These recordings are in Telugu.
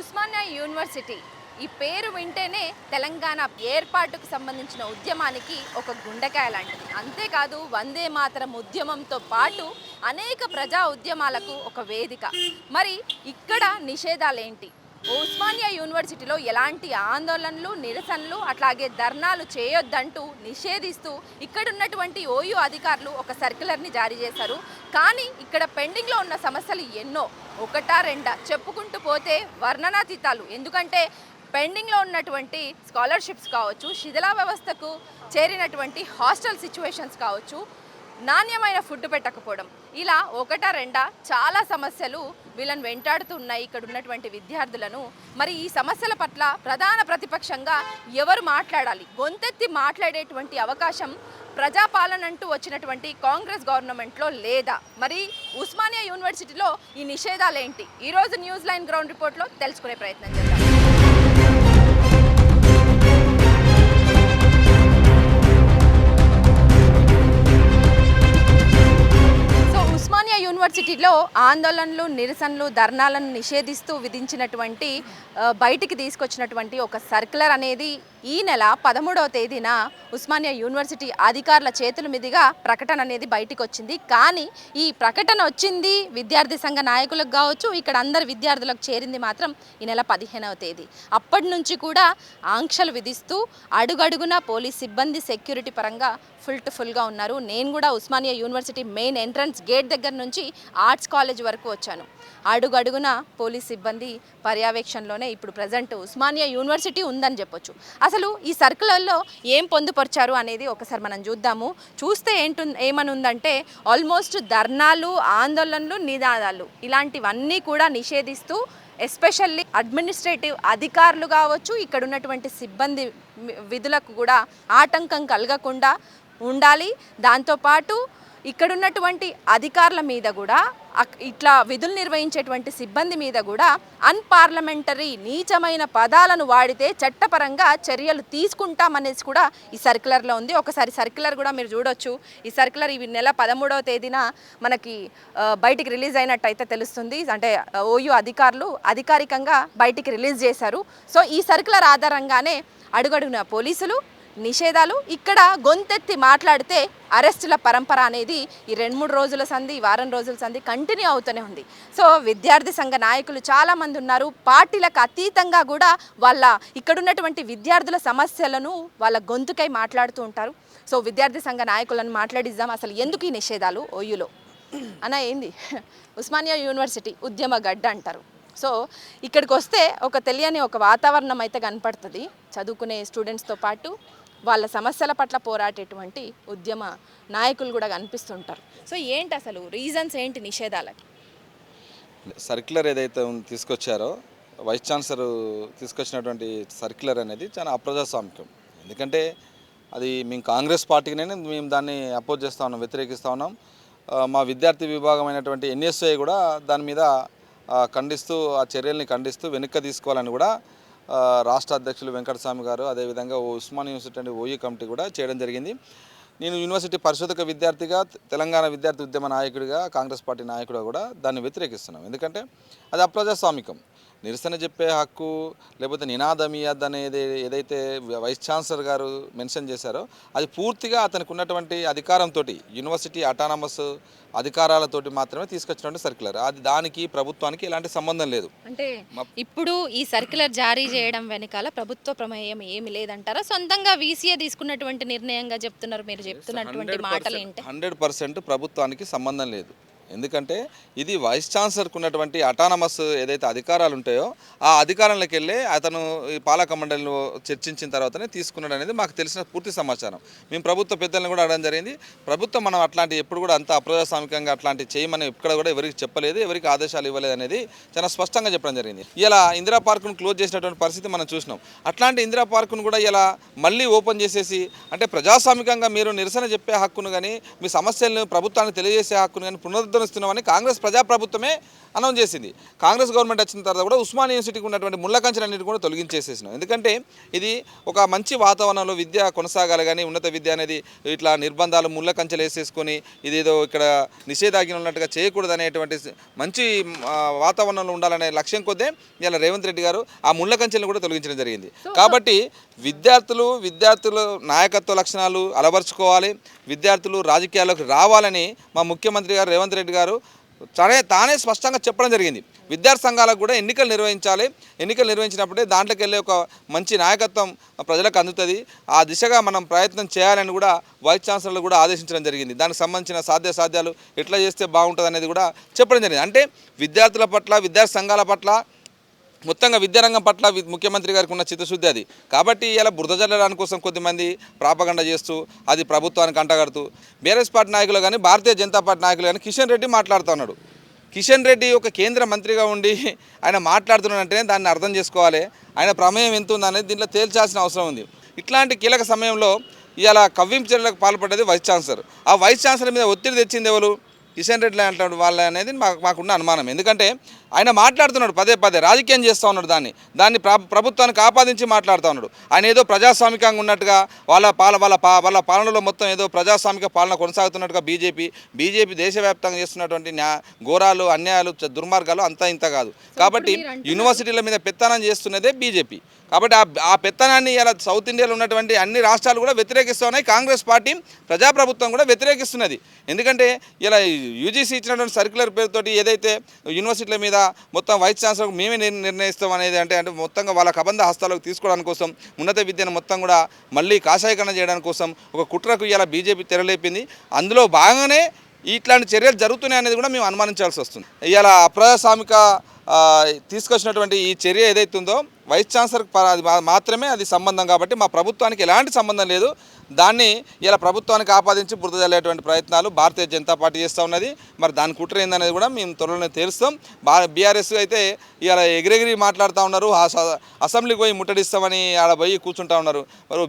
ఉస్మానియా యూనివర్సిటీ ఈ పేరు వింటేనే తెలంగాణ ఏర్పాటుకు సంబంధించిన ఉద్యమానికి ఒక గుండెకాయ లాంటిది. అంతేకాదు వందే మాతరం ఉద్యమంతో పాటు అనేక ప్రజా ఉద్యమాలకు ఒక వేదిక. మరి ఇక్కడ నిషేధాలేంటి? ఉస్మానియా యూనివర్సిటీలో ఎలాంటి ఆందోళనలు, నిరసనలు, అట్లాగే ధర్నాలు చేయొద్దంటూ నిషేధిస్తూ ఇక్కడున్నటువంటి ఓయూ అధికారులు ఒక సర్క్యులర్ని జారీ చేశారు. కానీ ఇక్కడ పెండింగ్లో ఉన్న సమస్యలు ఎన్నో, ఒకటా రెండా చెప్పుకుంటూ పోతే వర్ణనాతీతాలు. ఎందుకంటే పెండింగ్లో ఉన్నటువంటి స్కాలర్షిప్స్ కావచ్చు, శిథిలా వ్యవస్థకు చేరినటువంటి హాస్టల్ సిచ్యువేషన్స్ కావచ్చు, నాణ్యమైన ఫుడ్ పెట్టకపోవడం, ఇలా ఒకటా రెండా చాలా సమస్యలు వీళ్ళని వెంటాడుతున్నాయి ఇక్కడ ఉన్నటువంటి విద్యార్థులను. మరి ఈ సమస్యల పట్ల ప్రధాన ప్రతిపక్షంగా ఎవరు మాట్లాడాలి? గొంతెత్తి మాట్లాడేటువంటి అవకాశం ప్రజాపాలన అంటూ వచ్చినటువంటి కాంగ్రెస్ గవర్నమెంట్లో లేదా? మరి ఉస్మానియా యూనివర్సిటీలో ఈ నిషేధాలేంటి? ఈరోజు న్యూస్ లైన్ గ్రౌండ్ రిపోర్ట్లో తెలుసుకునే ప్రయత్నం చేద్దాం. ఉస్మానియా యూనివర్సిటీలో ఆందోళనలు, నిరసనలు, ధర్నాలను నిషేధిస్తూ విధించినటువంటి బయటికి తీసుకొచ్చినటువంటి ఒక సర్క్యులర్ అనేది ఈ నెల 13వ తేదీన ఉస్మానియా యూనివర్సిటీ అధికారుల చేతుల మీదుగా ప్రకటన అనేది బయటికి వచ్చింది. కానీ ఈ ప్రకటన వచ్చింది విద్యార్థి సంఘ నాయకులకు కావచ్చు, ఇక్కడ అందరు విద్యార్థులకు చేరింది మాత్రం ఈ నెల 15వ తేదీ. అప్పటి నుంచి కూడా ఆంక్షలు విధిస్తూ అడుగడుగున పోలీస్ సిబ్బంది సెక్యూరిటీ పరంగా ఫుల్గా ఉన్నారు. నేను కూడా Osmania university main entrance gate దగ్గర నుంచి ఆర్ట్స్ కాలేజ్ వరకు వచ్చాను. అడుగడుగున పోలీస్ సిబ్బంది పర్యవేక్షణలోనే ఇప్పుడు ప్రజెంట్ ఉస్మానియా యూనివర్సిటీ ఉందని చెప్పొచ్చు. అసలు ఈ సర్కులర్లో ఏం పొందుపరిచారు అనేది ఒకసారి మనం చూద్దాము. చూస్తే ఏమని ఉందంటే ఆల్మోస్ట్ ధర్నాలు, ఆందోళనలు, నినాదాలు ఇలాంటివన్నీ కూడా నిషేధిస్తూ ఎస్పెషల్లీ అడ్మినిస్ట్రేటివ్ అధికారులు కావచ్చు, ఇక్కడ ఉన్నటువంటి సిబ్బంది విధులకు కూడా ఆటంకం కలగకుండా ఉండాలి. దాంతోపాటు ఇక్కడున్నటువంటి అధికారుల మీద కూడా, ఇట్లా విధులు నిర్వహించేటువంటి సిబ్బంది మీద కూడా అన్పార్లమెంటరీ నీచమైన పదాలను వాడితే చట్టపరంగా చర్యలు తీసుకుంటామనేసి కూడా ఈ సర్క్యులర్లో ఉంది. ఒకసారి సర్క్యులర్ కూడా మీరు చూడొచ్చు. ఈ సర్క్యులర్ ఈ నెల 13వ తేదీన మనకి బయటికి రిలీజ్ అయినట్టయితే తెలుస్తుంది. అంటే ఓయూ అధికారులు అధికారికంగా బయటికి రిలీజ్ చేశారు. సో ఈ సర్క్యులర్ ఆధారంగానే అడుగడుగున పోలీసులు నిషేధాలు, ఇక్కడ గొంతెత్తి మాట్లాడితే అరెస్టుల పరంపర అనేది ఈ 2-3 రోజుల సంధి, వారం రోజుల సంధి కంటిన్యూ అవుతూనే ఉంది. సో విద్యార్థి సంఘ నాయకులు చాలామంది ఉన్నారు. పార్టీలకు అతీతంగా కూడా వాళ్ళ ఇక్కడున్నటువంటి విద్యార్థుల సమస్యలను వాళ్ళ గొంతుకై మాట్లాడుతూ ఉంటారు. సో విద్యార్థి సంఘ నాయకులను మాట్లాడిద్దాం. అసలు ఎందుకు ఈ నిషేధాలు ఓయూలో అన్న? ఏంది ఉస్మానియా యూనివర్సిటీ ఉద్యమ గడ్డ అంటారు. సో ఇక్కడికి వస్తే ఒక తెలియని ఒక వాతావరణం అయితే కనపడుతుంది. చదువుకునే స్టూడెంట్స్తో పాటు వాళ్ళ సమస్యల పట్ల పోరాటేటువంటి ఉద్యమ నాయకులు కూడా కనిపిస్తుంటారు. సో ఏంటి అసలు రీజన్స్ ఏంటి నిషేధాలకి? సర్క్యులర్ ఏదైతే తీసుకొచ్చారో వైస్ ఛాన్సలర్ తీసుకొచ్చినటువంటి సర్క్యులర్ అనేది చాలా అప్రజాస్వామికం. ఎందుకంటే అది మేము కాంగ్రెస్ పార్టీకినే మేము దాన్ని అపోజ్ చేస్తూ ఉన్నాం, వ్యతిరేకిస్తూ ఉన్నాం. మా విద్యార్థి విభాగమైనటువంటి ఎన్ఎస్ఐ కూడా దాని మీద ఖండిస్తూ, ఆ చర్యల్ని ఖండిస్తూ వెనక్కి తీసుకోవాలని కూడా రాష్ట్ర అధ్యక్షులు వెంకటస్వామి గారు, అదేవిధంగా ఉస్మానియా యూనివర్సిటీ అంటే ఓయూ కమిటీ కూడా చేయడం జరిగింది. నేను యూనివర్సిటీ పరిశోధక విద్యార్థిగా, తెలంగాణ విద్యార్థి ఉద్యమ నాయకుడిగా, కాంగ్రెస్ పార్టీ నాయకుడిగా కూడా దాన్ని వ్యతిరేకిస్తున్నాం. ఎందుకంటే అది అప్రజాస్వామికం. నిరసన చెప్పే హక్కు లేకపోతే నినాదమియద్ అనేది ఏదైతే వైస్ ఛాన్సలర్ గారు మెన్షన్ చేశారో అది పూర్తిగా అతనికి ఉన్నటువంటి అధికారంతో, యూనివర్సిటీ అటానమస్ అధికారాలతోటి మాత్రమే తీసుకొచ్చినటువంటి సర్క్యులర్. అది దానికి ప్రభుత్వానికి ఎలాంటి సంబంధం లేదు. అంటే ఇప్పుడు ఈ సర్క్యులర్ జారీ చేయడం వెనకాల ప్రభుత్వ ప్రమేయం ఏమి లేదంటారా? సొంతంగా వీసీఏ తీసుకున్నటువంటి నిర్ణయంగా చెప్తున్నారు. మీరు చెప్తున్నటువంటి మాటలు ఏంటి? 100% ప్రభుత్వానికి సంబంధం లేదు. ఎందుకంటే ఇది వైస్ ఛాన్సలర్కు ఉన్నటువంటి అటానమస్ ఏదైతే అధికారాలు ఉంటాయో ఆ అధికారంలోకి వెళ్ళి అతను ఈ పాలక మండలిలో చర్చించిన తర్వాతనే తీసుకున్నాడు అనేది మాకు తెలిసిన పూర్తి సమాచారం. మేము ప్రభుత్వ పెద్దలను కూడా అడగడం జరిగింది. ప్రభుత్వం మనం అట్లాంటి ఎప్పుడు కూడా అంత అప్రజాస్వామికంగా అట్లాంటి చేయమని ఇక్కడ కూడా ఎవరికి చెప్పలేదు, ఎవరికి ఆదేశాలు ఇవ్వలేదు అనేది చాలా స్పష్టంగా చెప్పడం జరిగింది. ఇలా ఇందిరా పార్కును క్లోజ్ చేసినటువంటి పరిస్థితి మనం చూసినాం. అట్లాంటి ఇందిరా పార్కును కూడా ఇలా మళ్ళీ ఓపెన్ చేసేసి, అంటే ప్రజాస్వామికంగా మీరు నిరసన చెప్పే హక్కును కానీ, మీ సమస్యలను ప్రభుత్వానికి తెలియజేసే హక్కును కానీ పునరుద్ధరిస్తున్నామని కాంగ్రెస్ ప్రజాప్రభుత్వమే అనౌన్స్ చేసింది. కాంగ్రెస్ గవర్నమెంట్ వచ్చిన తర్వాత కూడా ఉస్మానియా యూనివర్సిటీకి ఉన్నటువంటి ముళ్ళ కంచెలన్నింటినీ కూడా తొలగించేసేసినాం. ఎందుకంటే ఇది ఒక మంచి వాతావరణంలో విద్య కొనసాగాలి, కానీ ఉన్నత విద్య అనేది ఇట్లా నిర్బంధాలు ముళ్ళ కంచెలు వేసేసుకొని ఇదేదో ఇక్కడ నిషేధాజ్ఞ ఉన్నట్టుగా చేయకూడదు అనేటువంటి మంచి వాతావరణంలో ఉండాలనే లక్ష్యం కొద్దే ఇలా రేవంత్ రెడ్డి గారు ఆ ముళ్ళ కంచెలను కూడా తొలగించడం జరిగింది. కాబట్టి విద్యార్థులు నాయకత్వ లక్షణాలు అలవర్చుకోవాలి, విద్యార్థులు రాజకీయాల్లోకి రావాలని మా ముఖ్యమంత్రి గారు రేవంత్ రెడ్డి గారు తానే స్పష్టంగా చెప్పడం జరిగింది. విద్యార్థి సంఘాలకు కూడా ఎన్నికలు నిర్వహించాలి, ఎన్నికలు నిర్వహించినప్పుడే దాంట్లోకి వెళ్ళే ఒక మంచి నాయకత్వం ప్రజలకు అందుతుంది, ఆ దిశగా మనం ప్రయత్నం చేయాలని కూడా వైస్ ఛాన్సలర్ కూడా ఆదేశించడం జరిగింది. దానికి సంబంధించిన సాధ్యాలు ఎట్లా చేస్తే బాగుంటుంది అనేది కూడా చెప్పడం జరిగింది. అంటే విద్యార్థుల పట్ల, విద్యార్థి సంఘాల పట్ల, మొత్తంగా విద్యారంగం పట్ల ముఖ్యమంత్రి గారికి ఉన్న చిత్తశుద్ధి అది. కాబట్టి ఇలా బురద జల్లడానికి కోసం కొద్దిమంది ప్రాపగండ చేస్తూ అది ప్రభుత్వానికి అంటగడుతూ బీఆర్ఎస్ పార్టీ నాయకులు కానీ భారతీయ జనతా పార్టీ నాయకులు కానీ కిషన్ రెడ్డి మాట్లాడుతున్నాడు. కిషన్ రెడ్డి ఒక కేంద్ర మంత్రిగా ఉండి ఆయన మాట్లాడుతున్నాడంటేనే దాన్ని అర్థం చేసుకోవాలి, ఆయన ప్రమేయం ఎంత ఉందనేది దీంట్లో తేల్చాల్సిన అవసరం ఉంది. ఇట్లాంటి కీలక సమయంలో ఇలా కవ్వింపు చర్యలకు పాల్పడ్డది వైస్ ఛాన్సలర్. ఆ వైస్ ఛాన్సలర్ మీద ఒత్తిడి తెచ్చింది ఎవరు? కిషన్ రెడ్డి అంటాడు వాళ్ళ అనేది మాకున్న అనుమానం. ఎందుకంటే ఆయన మాట్లాడుతున్నాడు పదే రాజకీయం చేస్తూ ఉన్నాడు, దాన్ని ప్రభుత్వానికి ఆపాదించి మాట్లాడుతూ ఉన్నాడు. ఆయన ఏదో ప్రజాస్వామికంగా ఉన్నట్టుగా వాళ్ళ పాలనలో మొత్తం ఏదో ప్రజాస్వామిక పాలన కొనసాగుతున్నట్టుగా బీజేపీ దేశవ్యాప్తంగా చేస్తున్నటువంటి ఘోరాలు, అన్యాయాలు, దుర్మార్గాలు అంతా ఇంత కాదు. కాబట్టి యూనివర్సిటీల మీద పెత్తనం చేస్తున్నదే బీజేపీ. కాబట్టి ఆ పెత్తనాన్ని ఇలా సౌత్ ఇండియాలో ఉన్నటువంటి అన్ని రాష్ట్రాలు కూడా వ్యతిరేకిస్తూ ఉన్నాయి. కాంగ్రెస్ పార్టీ ప్రజాప్రభుత్వం కూడా వ్యతిరేకిస్తున్నది. ఎందుకంటే ఇలా యూజీసీ ఇచ్చినటువంటి సర్క్యులర్ పేరుతోటి ఏదైతే యూనివర్సిటీల మీద మొత్తం వైస్ ఛాన్సలర్ మేమే నిర్ణయిస్తాం అనేది అంటే మొత్తంగా వాళ్ళ కబంధ హస్తాలకు తీసుకోవడానికి కోసం, ఉన్నత విద్యను మొత్తం కూడా మళ్ళీ కాషాయకరణ చేయడానికి కోసం ఒక కుట్రకు ఇలా బీజేపీ తెరలేపింది. అందులో భాగంగానే ఇట్లాంటి చర్యలు జరుగుతున్నాయి అనేది కూడా మేము అనుమానించాల్సి వస్తుంది. ఇలా అప్రజాస్వామిక తీసుకొచ్చినటువంటి ఈ చర్య ఏదైతే ఉందో వైస్ ఛాన్సలర్ మాత్రమే అది సంబంధం. కాబట్టి మా ప్రభుత్వానికి ఎలాంటి సంబంధం లేదు. దాన్ని ఇలా ప్రభుత్వానికి ఆపాదించి బురద జల్లేటువంటి ప్రయత్నాలు భారతీయ జనతా పార్టీ చేస్తూ ఉన్నది. మరి దాని కుట్ర ఏందనేది కూడా మేము త్వరలోనే తెలుస్తాం. బీఆర్ఎస్ అయితే ఇలా ఎగిరెగిరి మాట్లాడుతూ ఉన్నారు, అసెంబ్లీకి పోయి ముట్టడిస్తామని ఆడ పోయి కూర్చుంటా ఉన్నారు. మరి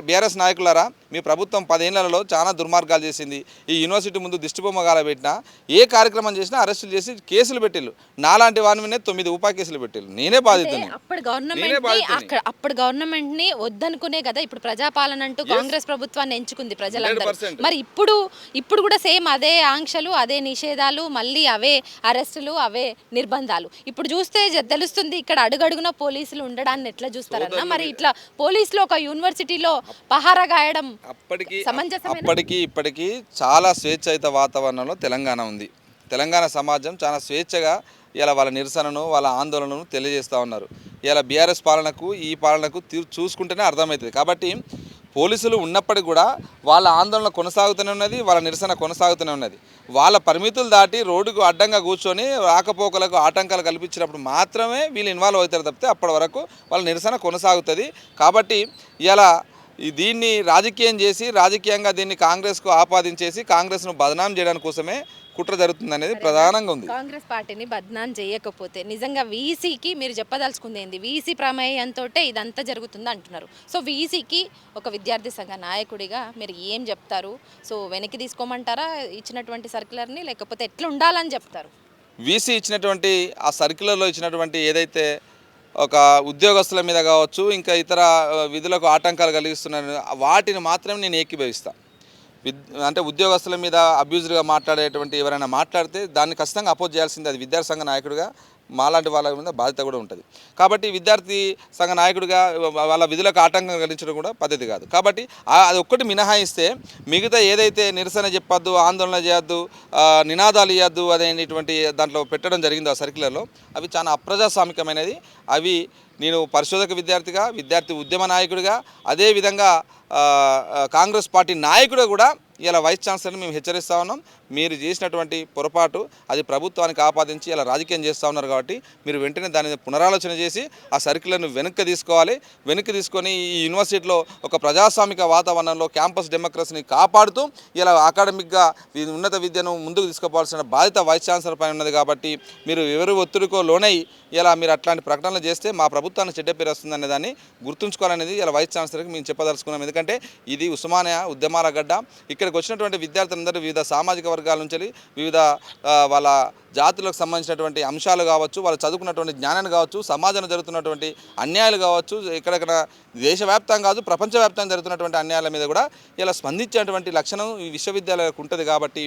బీఆర్ఎస్ నాయకులారా, మీ ప్రభుత్వం 10 ఏళ్లలో చాలా దుర్మార్గాలు చేసింది. ఈ యూనివర్సిటీ ముందు దిష్టిబొమ్మ పెట్టినా, ఏ కార్యక్రమం చేసినా అరెస్టులు చేసి కేసులు పెట్టిళ్ళు. నాలాంటి వారి మీద 9 ఉపా కేసులు పెట్టిళ్ళు. నేనే బాధితుని. అప్పుడు గవర్నమెంట్ ని వద్దనుకునే కదా ఇప్పుడు ప్రజాపాలన అంటూ కాంగ్రెస్ ప్రభుత్వాన్ని ఎంచుకుంది ప్రజలందరూ. మరి ఇప్పుడు కూడా సేమ్ అదే ఆంక్షలు, అదే నిషేధాలు, మళ్ళీ అవే అరెస్టులు, అవే నిర్బంధాలు. ఇప్పుడు చూస్తే తెలుస్తుంది ఇక్కడ అడుగడుగున పోలీసులు ఉండడాన్ని ఎట్లా చూస్తారన్నా. మరి ఇట్లా పోలీసులు ఒక యూనివర్సిటీలో పహారా గాయడం ఇప్పటికీ చాలా స్వేచ్ఛాయుత వాతావరణంలో తెలంగాణ ఉంది. తెలంగాణ సమాజం చాలా స్వేచ్ఛగా ఇలా వాళ్ళ నిరసనను, వాళ్ళ ఆందోళనను తెలియజేస్తూ ఉన్నారు. ఇలా బీఆర్ఎస్ పాలనకు ఈ పాలనకు చూసుకుంటేనే అర్థమవుతుంది. కాబట్టి పోలీసులు ఉన్నప్పటికీ కూడా వాళ్ళ ఆందోళన కొనసాగుతూనే ఉన్నది, వాళ్ళ నిరసన కొనసాగుతూనే ఉన్నది. వాళ్ళ పరిమితులు దాటి రోడ్డుకు అడ్డంగా కూర్చొని రాకపోకలకు ఆటంకాలు కల్పించినప్పుడు మాత్రమే వీళ్ళు ఇన్వాల్వ్ అవుతారు తప్పితే అప్పటి వరకు వాళ్ళ నిరసన కొనసాగుతుంది. కాబట్టి ఇలా దీన్ని రాజకీయం చేసి, రాజకీయంగా దీన్ని కాంగ్రెస్కు ఆపాదించేసి కాంగ్రెస్ను బదనాం చేయడానికి కోసమే కుట్ర జరుగుతుంది అనేది ప్రధానంగా ఉంది. కాంగ్రెస్ పార్టీని బద్నాం చేయకపోతే నిజంగా వీసీకి మీరు చెప్పదలుచుకుంది ఏంది? వీసీ ప్రమేయంతో ఇదంతా జరుగుతుంది అంటున్నారు. సో వీసీకి ఒక విద్యార్థి సంఘ నాయకుడిగా మీరు ఏం చెప్తారు? సో వెనక్కి తీసుకోమంటారా ఇచ్చినటువంటి సర్క్యులర్ని, లేకపోతే ఎట్లా ఉండాలని చెప్తారు? వీసీ ఇచ్చినటువంటి ఆ సర్క్యులర్లో ఇచ్చినటువంటి ఏదైతే ఒక ఉద్యోగస్తుల మీద కావచ్చు, ఇంకా ఇతర విధులకు ఆటంకాలు కలిగిస్తున్నారు, వాటిని మాత్రమే నేను ఏకీభవిస్తాను. అంటే ఉద్యోగస్తుల మీద అబ్యూజ్డ్గా మాట్లాడేటువంటి ఎవరైనా మాట్లాడితే దాన్ని ఖచ్చితంగా అపోజ్ చేయాల్సింది. అది విద్యార్థి సంఘ నాయకుడిగా మాలాంటి వాళ్ళ మీద బాధ్యత కూడా ఉంటుంది. కాబట్టి విద్యార్థి సంఘ నాయకుడిగా వాళ్ళ విధులకు ఆటంకం కలిగించడం కూడా పద్ధతి కాదు. కాబట్టి అది ఒక్కటి మినహాయిస్తే మిగతా ఏదైతే నిరసన చెప్పొద్దు, ఆందోళన చేయొద్దు, నినాదాలు ఇవ్వద్దు అనేటువంటి దాంట్లో పెట్టడం జరిగిందో ఆ సర్క్యులర్లో, అవి చాలా అప్రజాస్వామికమైనది. అవి నేను పరిశోధక విద్యార్థి ఉద్యమ నాయకుడిగా, అదేవిధంగా కాంగ్రెస్ పార్టీ నాయకుడు కూడా ఇలా వైస్ ఛాన్సలర్ని మేము హెచ్చరిస్తూ ఉన్నాం. మీరు చేసినటువంటి పొరపాటు అది ప్రభుత్వానికి ఆపాదించి ఇలా రాజకీయం చేస్తూ ఉన్నారు. కాబట్టి మీరు వెంటనే దాని పునరాలోచన చేసి ఆ సర్క్యులర్ను వెనక్కి తీసుకొని ఈ యూనివర్సిటీలో ఒక ప్రజాస్వామిక వాతావరణంలో క్యాంపస్ డెమోక్రసీని కాపాడుతూ ఇలా అకాడమిక్గా ఉన్నత విద్యను ముందుకు తీసుకుపోవాల్సిన బాధ్యత వైస్ ఛాన్సలర్ పైన ఉన్నది. కాబట్టి మీరు ఎవరి ఒత్తిడికో లోనై ఇలా మీరు అట్లాంటి ప్రకటనలు చేస్తే మా ప్రభుత్వానికి చెడ్డ పేరు వస్తుందనే దాన్ని గుర్తుంచుకోవాలనేది ఇలా వైస్ ఛాన్సలర్కి మేము చెప్పదలుచుకున్నాం. ఎందుకంటే ఇది ఉస్మానియా ఉద్యమాల గడ్డ. ఇక్కడికి వచ్చినటువంటి విద్యార్థులందరూ వివిధ సామాజిక వర్గాల నుంచి వివిధ వాళ్ళ జాతులకు సంబంధించినటువంటి అంశాలు కావచ్చు, వాళ్ళు చదువుకున్నటువంటి జ్ఞానాన్ని కావచ్చు, సమాజంలో జరుగుతున్నటువంటి అన్యాయాలు కావచ్చు, ఎక్కడెక్కడ దేశవ్యాప్తంగా కాదు ప్రపంచవ్యాప్తంగా జరుగుతున్నటువంటి అన్యాయాల మీద కూడా ఇలా స్పందించేటువంటి లక్షణం ఈ విశ్వవిద్యాలయాలకు ఉంటుంది. కాబట్టి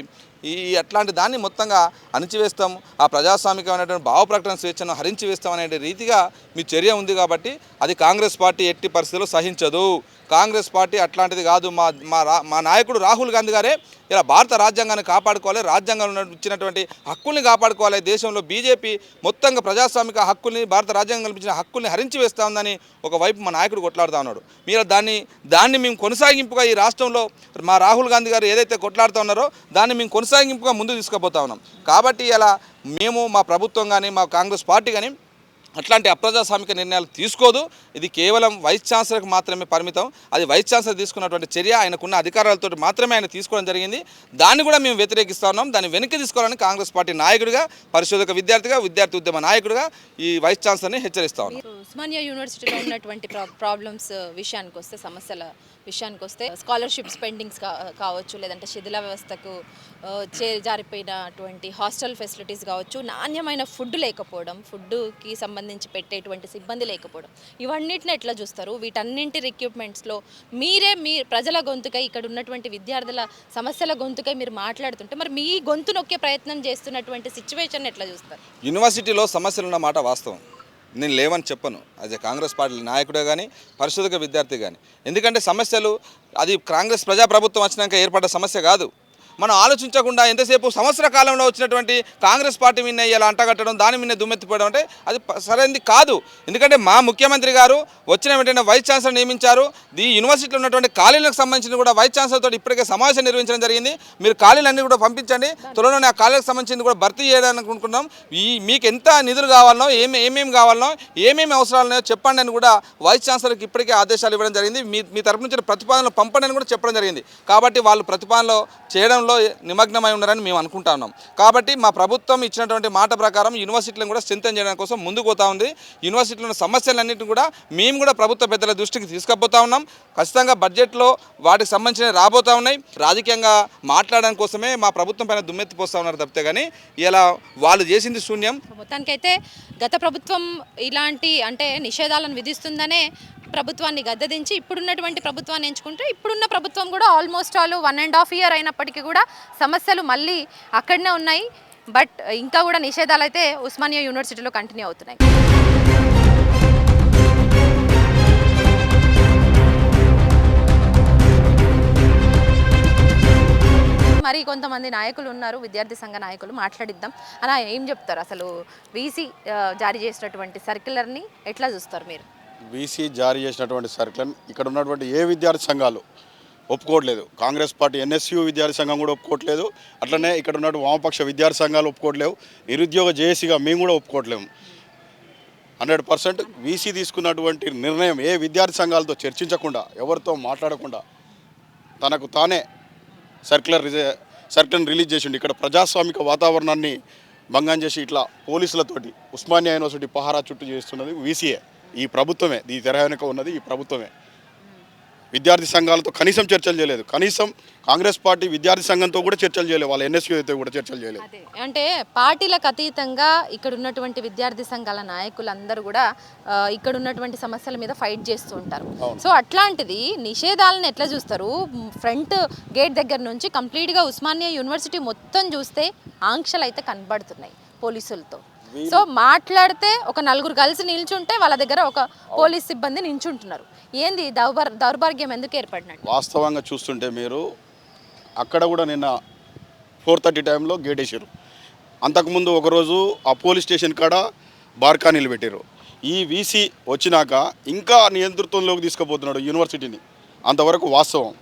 అట్లాంటి దాన్ని మొత్తంగా అణిచివేస్తాం, ఆ ప్రజాస్వామికమైనటువంటి భావ ప్రకటన స్వేచ్ఛను హరించి వేస్తాం అనే రీతిగా మీ చర్య ఉంది. కాబట్టి అది కాంగ్రెస్ పార్టీ ఎట్టి పరిస్థితుల్లో సహించదు. కాంగ్రెస్ పార్టీ అట్లాంటిది కాదు. మా నాయకుడు రాహుల్ గాంధీ గారే ఇలా భారత రాజ్యాంగాన్ని కాపాడుకోవాలి, రాజ్యాంగంలో ఇచ్చినటువంటి హక్కుల్ని కాపాడుకోవాలి. దేశంలో బీజేపీ మొత్తంగా ప్రజాస్వామిక హక్కుల్ని, భారత రాజ్యాంగం కల్పించిన హక్కుల్ని హరించి వేస్తూ ఉందని ఒకవైపు మా నాయకుడు కొట్లాడుతూ ఉన్నాడు. మీరు దాన్ని మేము కొనసాగింపుగా ఈ రాష్ట్రంలో మా రాహుల్ గాంధీ గారు ఏదైతే కొట్లాడుతూ ఉన్నారో దాన్ని మేము కొనసాగింపుగా ముందుకు తీసుకుపోతా ఉన్నాం. కాబట్టి ఇలా మేము, మా ప్రభుత్వం కానీ, మా కాంగ్రెస్ పార్టీ కానీ అట్లాంటి అప్రజాస్వామిక నిర్ణయాలు తీసుకోదు. ఇది కేవలం వైస్ ఛాన్సలర్కి మాత్రమే పరిమితం. అది వైస్ ఛాన్సలర్ తీసుకున్నటువంటి చర్య, ఆయనకున్న అధికారాలతో మాత్రమే ఆయన తీసుకోవడం జరిగింది. దాన్ని కూడా మేము వ్యతిరేకిస్తూ ఉన్నాం. దాన్ని వెనక్కి తీసుకోవాలని కాంగ్రెస్ పార్టీ నాయకుడిగా, పరిశోధక విద్యార్థిగా, విద్యార్థి ఉద్యమ నాయకుడిగా ఈ వైస్ ఛాన్సలర్ని హెచ్చరిస్తా ఉన్నాం. ఉస్మానియా యూనివర్సిటీలో ఉన్నటువంటి ప్రాబ్లమ్స్ విషయానికి వస్తే, సమస్యల విషయానికి వస్తే, స్కాలర్షిప్స్ పెండింగ్స్ కావచ్చు, లేదంటే శిథిల వ్యవస్థకు జారిపోయినటువంటి హాస్టల్ ఫెసిలిటీస్ కావచ్చు, నాణ్యమైన ఫుడ్ లేకపోవడం, ఫుడ్కి సంబంధించి పెట్టేటువంటి సిబ్బంది లేకపోవడం, ఇవన్నిటిని ఎట్లా చూస్తారు? వీటన్నింటి రిక్రూట్మెంట్స్లో మీ ప్రజల గొంతుకై, ఇక్కడ ఉన్నటువంటి విద్యార్థుల సమస్యల గొంతుకై మీరు మాట్లాడుతుంటే, మరి మీ గొంతు నొక్కే ప్రయత్నం చేస్తున్నటువంటి సిచ్యువేషన్ ఎట్లా చూస్తారు? యూనివర్సిటీలో సమస్యలు ఉన్న మాట వాస్తవం, నేను లేవని చెప్పను. అది కాంగ్రెస్ పార్టీ నాయకుడే కానీ, పరిశోధక విద్యార్థి కానీ. ఎందుకంటే సమస్యలు అది కాంగ్రెస్ ప్రజాప్రభుత్వం వచ్చినాక ఏర్పడ్డ సమస్య కాదు. మనం ఆలోచించకుండా ఎంతసేపు సంవత్సర కాలంలో వచ్చినటువంటి కాంగ్రెస్ పార్టీ మీద ఇలా అంటగట్టడం, దాని మీద దుమ్మెత్తిపోవడం అంటే అది సరైనది కాదు. ఎందుకంటే మా ముఖ్యమంత్రి గారు వచ్చిన వెంటనే వైస్ ఛాన్సలర్ నియమించారు. ఈ యూనివర్సిటీలో ఉన్నటువంటి ఖాళీలకు సంబంధించి కూడా వైస్ ఛాన్సలర్ తోటి ఇప్పటికే సమావేశం నిర్వహించడం జరిగింది. మీరు ఖాళీలన్నీ కూడా పంపించండి, త్వరలోనే ఆ ఖాళీలకు సంబంధించి కూడా భర్తీ చేయడానికి అనుకుంటున్నాం. మీకు ఎంత నిధులు కావాలనో, ఏమేమి కావాలనో, ఏమేమి అవసరాలున్నాయో చెప్పండి అని కూడా వైస్ ఛాన్సలర్కి ఇప్పటికే ఆదేశాలు ఇవ్వడం జరిగింది. మీ తరపు నుంచి ప్రతిపాదనలు పంపండి అని కూడా చెప్పడం జరిగింది. కాబట్టి వాళ్ళు ప్రతిపాదనలో చేయడం నిమగ్నమై ఉన్నారని మేము అనుకుంటా ఉన్నాం. కాబట్టి మా ప్రభుత్వం ఇచ్చినటువంటి మాట ప్రకారం యూనివర్సిటీలను కూడా స్ట్రెంథెన్ చేయడం కోసం ముందుకు పోతా ఉంది. యూనివర్సిటీలో ఉన్న సమస్యలన్నింటినీ కూడా మేము కూడా ప్రభుత్వ పెద్దల దృష్టికి తీసుకుపోతా ఉన్నాం. ఖచ్చితంగా బడ్జెట్లో వాటికి సంబంధించిన రాబోతా ఉన్నాయి. రాజకీయంగా మాట్లాడడం కోసమే మా ప్రభుత్వం పైన దుమ్మెత్తిపోతా ఉన్నారు తప్పితే కానీ ఇలా వాళ్ళు చేసింది శూన్యం. మొత్తానికైతే గత ప్రభుత్వం ఇలాంటి నిషేధాలను విధిస్తుందనే ప్రభుత్వాన్ని గద్దెదించి ఇప్పుడున్నటువంటి ప్రభుత్వాన్ని ఎంచుకుంటే, ఇప్పుడున్న ప్రభుత్వం కూడా ఆల్మోస్ట్ 1.5 year అయినప్పటికీ కూడా సమస్యలు మళ్ళీ అక్కడనే ఉన్నాయి. బట్ ఇంకా కూడా నిషేధాలు అయితే ఉస్మానియా యూనివర్సిటీలో కంటిన్యూ అవుతున్నాయి. మరి కొంతమంది నాయకులు ఉన్నారు, విద్యార్థి సంఘ నాయకులు, మాట్లాడిద్దాం. అలా ఏం చెప్తారు? అసలు వీసీ జారీ చేసినటువంటి సర్క్యులర్ని ఎట్లా చూస్తారు మీరు? వీసీ జారీ చేసినటువంటి సర్క్యులర్ ఇక్కడ ఉన్నటువంటి ఏ విద్యార్థి సంఘాలు ఒప్పుకోవట్లేదు. కాంగ్రెస్ పార్టీ ఎన్ఎస్యు విద్యార్థి సంఘం కూడా ఒప్పుకోవట్లేదు. అట్లనే ఇక్కడ ఉన్నటువంటి వామపక్ష విద్యార్థి సంఘాలు ఒప్పుకోవట్లేవు. నిరుద్యోగ జేఏసీగా మేము కూడా ఒప్పుకోవట్లేము. 100% వీసీ తీసుకున్నటువంటి నిర్ణయం ఏ విద్యార్థి సంఘాలతో చర్చించకుండా, ఎవరితో మాట్లాడకుండా తనకు తానే సర్క్యులర్ని రిలీజ్ చేసిండు. ఇక్కడ ప్రజాస్వామిక వాతావరణాన్ని భంగం చేసి ఇట్లా పోలీసులతోటి ఉస్మానియా యూనివర్సిటీ పహారా చుట్టూ చేస్తున్నది వీసీఏ, ఈ ప్రభుత్వమే. ఈ తెర వెనుక ఉన్నది ఈ ప్రభుత్వమే. విద్యార్థి సంఘాలతో కనీసం చర్చలు చేయలేదు. కనీసం కాంగ్రెస్ పార్టీ విద్యార్థి సంఘంతో కూడా చర్చలు చేయలేదు. వాళ్ళ ఎన్ఎస్యూ అయితే కూడా చర్చలు చేయలేదు. అంటే పార్టీలకు అతీతంగా ఇక్కడ ఉన్నటువంటి విద్యార్థి సంఘాల నాయకులందరూ కూడా ఇక్కడ ఉన్నటువంటి సమస్యల మీద ఫైట్ చేస్తూ ఉంటారు. సో అట్లాంటిది నిషేధాలను ఎట్లా చూస్తారు? ఫ్రంట్ గేట్ దగ్గర నుంచి కంప్లీట్గా ఉస్మానియా యూనివర్సిటీ మొత్తం చూస్తే ఆంక్షలు అయితే కనబడుతున్నాయి పోలీసులతో. సో మాట్లాడితే ఒక 4 కలిసి నిల్చుంటే వాళ్ళ దగ్గర ఒక పోలీస్ సిబ్బంది నిల్చుంటున్నారు. ఏంది దౌర్భాగ్యం ఎందుకు ఏర్పడినట్టు? వాస్తవంగా చూస్తుంటే మీరు అక్కడ కూడా నిన్న 4:30 టైంలో గేట్ వేసారు. అంతకుముందు ఒకరోజు ఆ పోలీస్ స్టేషన్ కాడ బార్కానీలు పెట్టారు. ఈ వీసీ వచ్చినాక ఇంకా నియంతృత్వంలోకి తీసుకుపోతున్నాడు యూనివర్సిటీని. అంతవరకు వాస్తవం.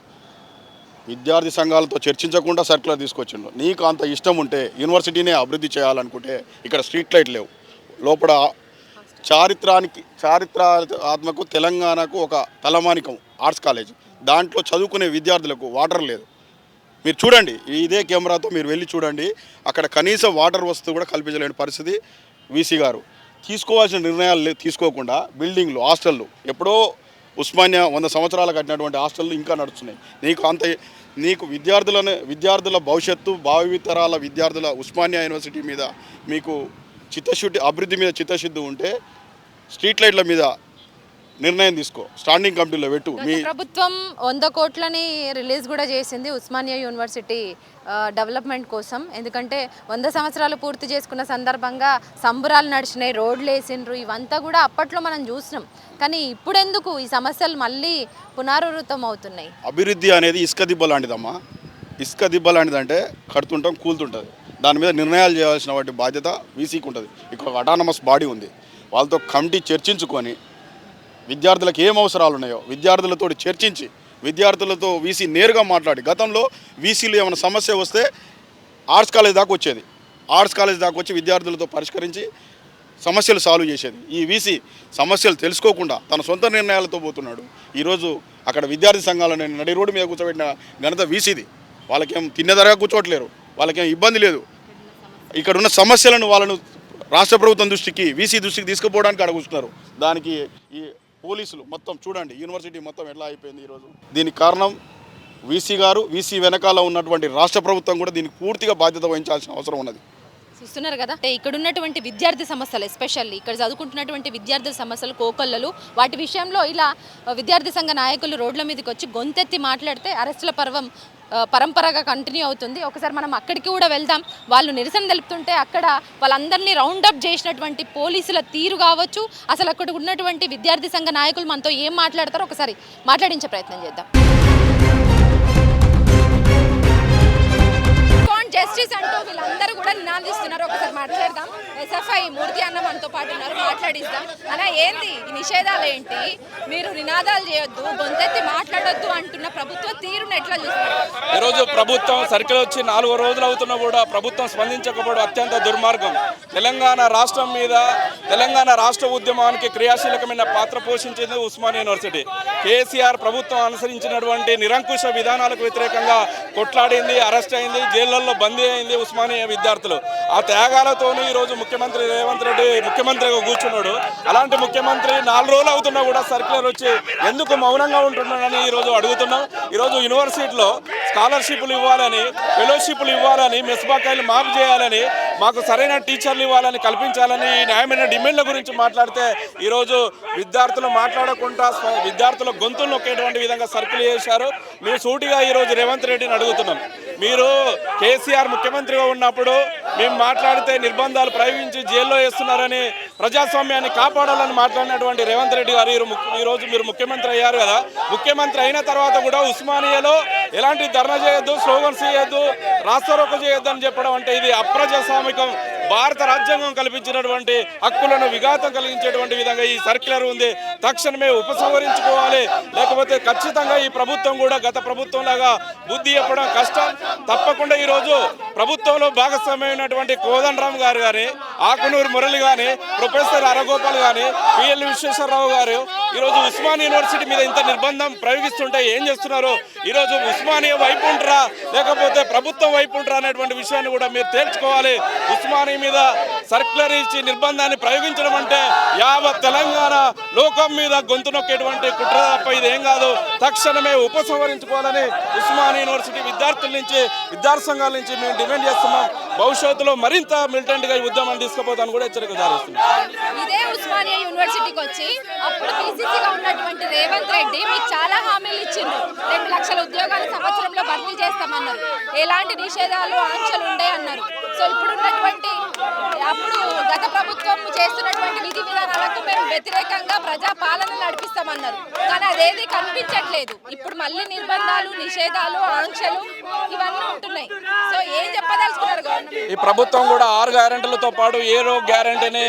విద్యార్థి సంఘాలతో చర్చించకుండా సర్క్యులర్ తీసుకొచ్చిండు. నీకు అంత ఇష్టం ఉంటే యూనివర్సిటీనే అభివృద్ధి చేయాలనుకుంటే ఇక్కడ స్ట్రీట్ లైట్ లేవు. లోపల చారిత్రాత్మకు తెలంగాణకు ఒక తలమానికం ఆర్ట్స్ కాలేజ్, దాంట్లో చదువుకునే విద్యార్థులకు వాటర్ లేదు. మీరు చూడండి, ఇదే కెమెరాతో మీరు వెళ్ళి చూడండి. అక్కడ కనీసం వాటర్ వస్తువు కూడా కల్పించలేని పరిస్థితి. వీసీ గారు తీసుకోవాల్సిన నిర్ణయాలు తీసుకోకుండా బిల్డింగ్లు, హాస్టళ్ళు ఎప్పుడో ఉస్మానియా 100 సంవత్సరాలు కట్టినటువంటి హాస్టళ్ళు ఇంకా నడుస్తున్నాయి. నీకు విద్యార్థుల భవిష్యత్తు భావితరాల విద్యార్థుల ఉస్మానియా యూనివర్సిటీ మీద మీకు చిత్తశుద్ధి, అభివృద్ధి మీద చిత్తశుద్ధి ఉంటే స్ట్రీట్ లైట్ల మీద నిర్ణయం తీసుకో, స్టాండింగ్ కమిటీలో పెట్టు. ప్రభుత్వం 100 కోట్లని రిలీజ్ కూడా చేసింది ఉస్మానియా యూనివర్సిటీ డెవలప్మెంట్ కోసం. ఎందుకంటే 100 సంవత్సరాలు పూర్తి చేసుకున్న సందర్భంగా సంబురాలు నడిచినాయి, రోడ్లు వేసిండ్రు, ఇవంతా కూడా అప్పట్లో మనం చూసినాం. కానీ ఇప్పుడెందుకు ఈ సమస్యలు మళ్ళీ పునరావృతం అవుతున్నాయి? అభివృద్ధి అనేది ఇసుక దిబ్బ లాంటిదమ్మా. ఇసుక దిబ్బ లాంటిదంటే కడుతుంటాం, కూలుతుంటుంది. దాని మీద నిర్ణయాలు చేయాల్సిన వాటి బాధ్యత వీసీకి ఉంటుంది. ఇక్కడ అటానమస్ బాడీ ఉంది, వాళ్ళతో కమిటీ చర్చించుకొని విద్యార్థులకు ఏం అవసరాలు ఉన్నాయో విద్యార్థులతో చర్చించి విద్యార్థులతో వీసీ నేరుగా మాట్లాడి, గతంలో వీసీలు ఏమైనా సమస్య వస్తే ఆర్ట్స్ కాలేజ్ దాకా వచ్చేది, ఆర్ట్స్ కాలేజ్ దాకా వచ్చి విద్యార్థులతో పరిష్కరించి సమస్యలు సాల్వ్ చేసేది. ఈ వీసీ సమస్యలు తెలుసుకోకుండా తన సొంత నిర్ణయాలతో పోతున్నాడు. ఈరోజు అక్కడ విద్యార్థి సంఘాలను నడి రోడ్డు మీద కూర్చోబెట్టిన ఘనత వీసీది. వాళ్ళకేం తిన్నదరగా కూర్చోవట్లేరు, వాళ్ళకేం ఇబ్బంది లేదు. ఇక్కడ ఉన్న సమస్యలను వాళ్ళను రాష్ట్ర ప్రభుత్వం దృష్టికి, వీసీ దృష్టికి తీసుకుపోవడానికి అడుగుతున్నారు. దానికి ఈ పోలీసులు మొత్తం చూడండి, యూనివర్సిటీ మొత్తం ఎట్లా అయిపోయింది ఈరోజు. దీనికి కారణం వీసీ గారు, వీసీ వెనకాల ఉన్నటువంటి రాష్ట్ర ప్రభుత్వం కూడా దీనికి పూర్తిగా బాధ్యత వహించాల్సిన అవసరం ఉన్నది. చూస్తున్నారు కదా, ఇక్కడ ఉన్నటువంటి విద్యార్థి సమస్యలు, ఎస్పెషల్లీ ఇక్కడ చదువుకుంటున్నటువంటి విద్యార్థుల సమస్యలు, కోకొల్లలు, వాటి విషయంలో ఇలా విద్యార్థి సంఘ నాయకులు రోడ్ల మీదకి వచ్చి గొంతెత్తి మాట్లాడితే అరెస్టుల పర్వం పరంపరగా కంటిన్యూ అవుతుంది. ఒకసారి మనం అక్కడికి కూడా వెళ్దాం. వాళ్ళు నిరసన తెలుపుతుంటే అక్కడ వాళ్ళందరినీ రౌండప్ చేసినటువంటి పోలీసుల తీరు కావచ్చు, అసలు అక్కడ ఉన్నటువంటి విద్యార్థి సంఘ నాయకులు మనతో ఏం మాట్లాడతారో ఒకసారి మాట్లాడించే ప్రయత్నం చేద్దాం. జస్టిస్ అంటూ వీళ్ళందరూ కూడా నినాదిస్తున్నారు. ఒకసారి మాట్లాడదాం. ఎస్ఎఫ్ఐ మూర్తి అన్న మనతో పాటు ఉన్నారు, మాట్లాడిస్తాం. అన్న, ఏంది ఈ నిషేధాలు? ఏంటి మీరు నినాదాలు చేయొద్దు, గొంతెత్తి మాట్లాడొద్దు అంటున్న ప్రభుత్వ తీరును ఎట్లా చూస్తారు? ఈరోజు ప్రభుత్వం సర్కిల్ వచ్చి 4 రోజులు అవుతున్నా కూడా ప్రభుత్వం స్పందించకపోవడం అత్యంత దుర్మార్గం. తెలంగాణ రాష్ట్రం మీద, తెలంగాణ రాష్ట్ర ఉద్యమానికి క్రియాశీలకమైన పాత్ర పోషించింది ఉస్మానియా యూనివర్సిటీ. కేసీఆర్ ప్రభుత్వం అనుసరించినటువంటి నిరంకుశ విధానాలకు వ్యతిరేకంగా కొట్లాడింది, అరెస్ట్ అయింది, జైళ్లలో బందీ అయింది ఉస్మానియా విద్యార్థులు. ఆ త్యాగాలతో ఈరోజు ముఖ్యమంత్రి రేవంత్ రెడ్డి ముఖ్యమంత్రిగా కూర్చున్నాడు. అలాంటి ముఖ్యమంత్రి 4 రోజులు అవుతున్నా కూడా సర్క్యులర్ వచ్చి ఎందుకు మౌనంగా ఉంటున్నాడని ఈరోజు అడుగుతున్నాం. ఈరోజు యూనివర్సిటీలో స్కాలర్షిప్లు ఇవ్వాలని, ఫెలోషిప్లు ఇవ్వాలని, మెస్ బకాయిలు మాఫ్ చేయాలని, మాకు సరైన టీచర్లు ఇవ్వాలని, కల్పించాలని న్యాయమైన డిమాండ్ల గురించి మాట్లాడితే ఈరోజు విద్యార్థులు మాట్లాడకుండా విద్యార్థుల గొంతులు నొక్కేటువంటి విధంగా సర్కిల్ చేశారు. మేము సూటిగా ఈరోజు రేవంత్ రెడ్డిని అడుగుతున్నాం, మీరు కేసీఆర్ ముఖ్యమంత్రిగా ఉన్నప్పుడు మేము మాట్లాడితే నిర్బంధాలు ప్రయోగించి జైల్లో వేస్తున్నారని, ప్రజాస్వామ్యాన్ని కాపాడాలని మాట్లాడినటువంటి రేవంత్ రెడ్డి గారు ఈరోజు మీరు ముఖ్యమంత్రి అయ్యారు కదా, ముఖ్యమంత్రి అయిన తర్వాత కూడా ఉస్మానియాలో ఎలాంటి ధర్నా చేయొద్దు, స్లోగన్స్ చేయొద్దు, రాస్తారోకో చేయొద్దు అని చెప్పడం అంటే ఇది అప్రజాస్వామికం. భారత రాజ్యాంగం కల్పించినటువంటి హక్కులను విఘాతం కలిగించేటువంటి విధంగా ఈ సర్క్యులర్ ఉంది. తక్షణమే ఉపసంహరించుకోవాలి, లేకపోతే ఖచ్చితంగా ఈ ప్రభుత్వం కూడా గత ప్రభుత్వం లాగా బుద్ధి చెప్పడం కష్టం. తప్పకుండా ఈరోజు ప్రభుత్వంలో భాగస్వామ్యమైనటువంటి కోదండరామ్ గారు కానీ, ఆకునూరు మురళి కానీ, ప్రొఫెసర్ అరగోపాల్ కానీ, పిఎల్ విశ్వేశ్వరరావు గారు ఈరోజు ఉస్మానియా యూనివర్సిటీ మీద ఇంత నిర్బంధం ప్రయోగిస్తుంటే ఏం చేస్తున్నారు? ఈరోజు ఉస్మానియా వైపు ఉంటారా లేకపోతే ప్రభుత్వం వైపు ఉంటారా అనేటువంటి విషయాన్ని కూడా మీరు తేల్చుకోవాలి. ఉస్మానియా మీద సర్క్యులర్ ఇచ్చి నిర్బంధాన్ని ప్రయోగించడం అంటే యావత్ తెలంగాణ లోకం మీద గొంతు నొక్కేటువంటి కుట్ర తప్ప ఇదేం కాదు. తక్షణమే ఉపసంహరించుకోవాలని ఉస్మానియా యూనివర్సిటీ విద్యార్థుల నుంచి, విద్యార్థి సంఘాల నుంచి మేము డిమాండ్ చేస్తున్నాం. భవిష్యత్తులో మరింత మిలిటెంట్గా ఈ ఉద్యమాన్ని తీసుకుపోతాను కూడా హెచ్చరిక జారిస్తున్నాం. ఇదే ఉస్మానియా యూనివర్సిటీకి వచ్చి అప్పుడు పీసీసీగా ఉన్నటువంటి రేవంత్ రెడ్డి మీకు చాలా హామీలు ఇచ్చిండ్రు. 2 లక్షల ఉద్యోగాలు సంవత్సరంలో భర్తీ చేస్తామన్నారు. ఎలాంటి నిషేధాలు, ఆంక్షలు ఉండే అన్నారు. సో ఇప్పుడున్నటువంటి, అప్పుడు గత ప్రభుత్వం చేస్తున్నటువంటి విధి విధానాలకు మేము వ్యతిరేకంగా ప్రజా పాలన నడిపిస్తామన్నారు. కానీ అదేది కనిపించట్లేదు. ఇప్పుడు మళ్ళీ నిర్బంధాలు, నిషేధాలు, ఆంక్షలు ఇవన్నీ ఉంటున్నాయి. సో ఏం చెప్పదలుచుకున్నారు గవర్నమెంట్? ఈ ప్రభుత్వం కూడా 6 గ్యారెంటీలతో పాటు ఏరో గ్యారెంటీని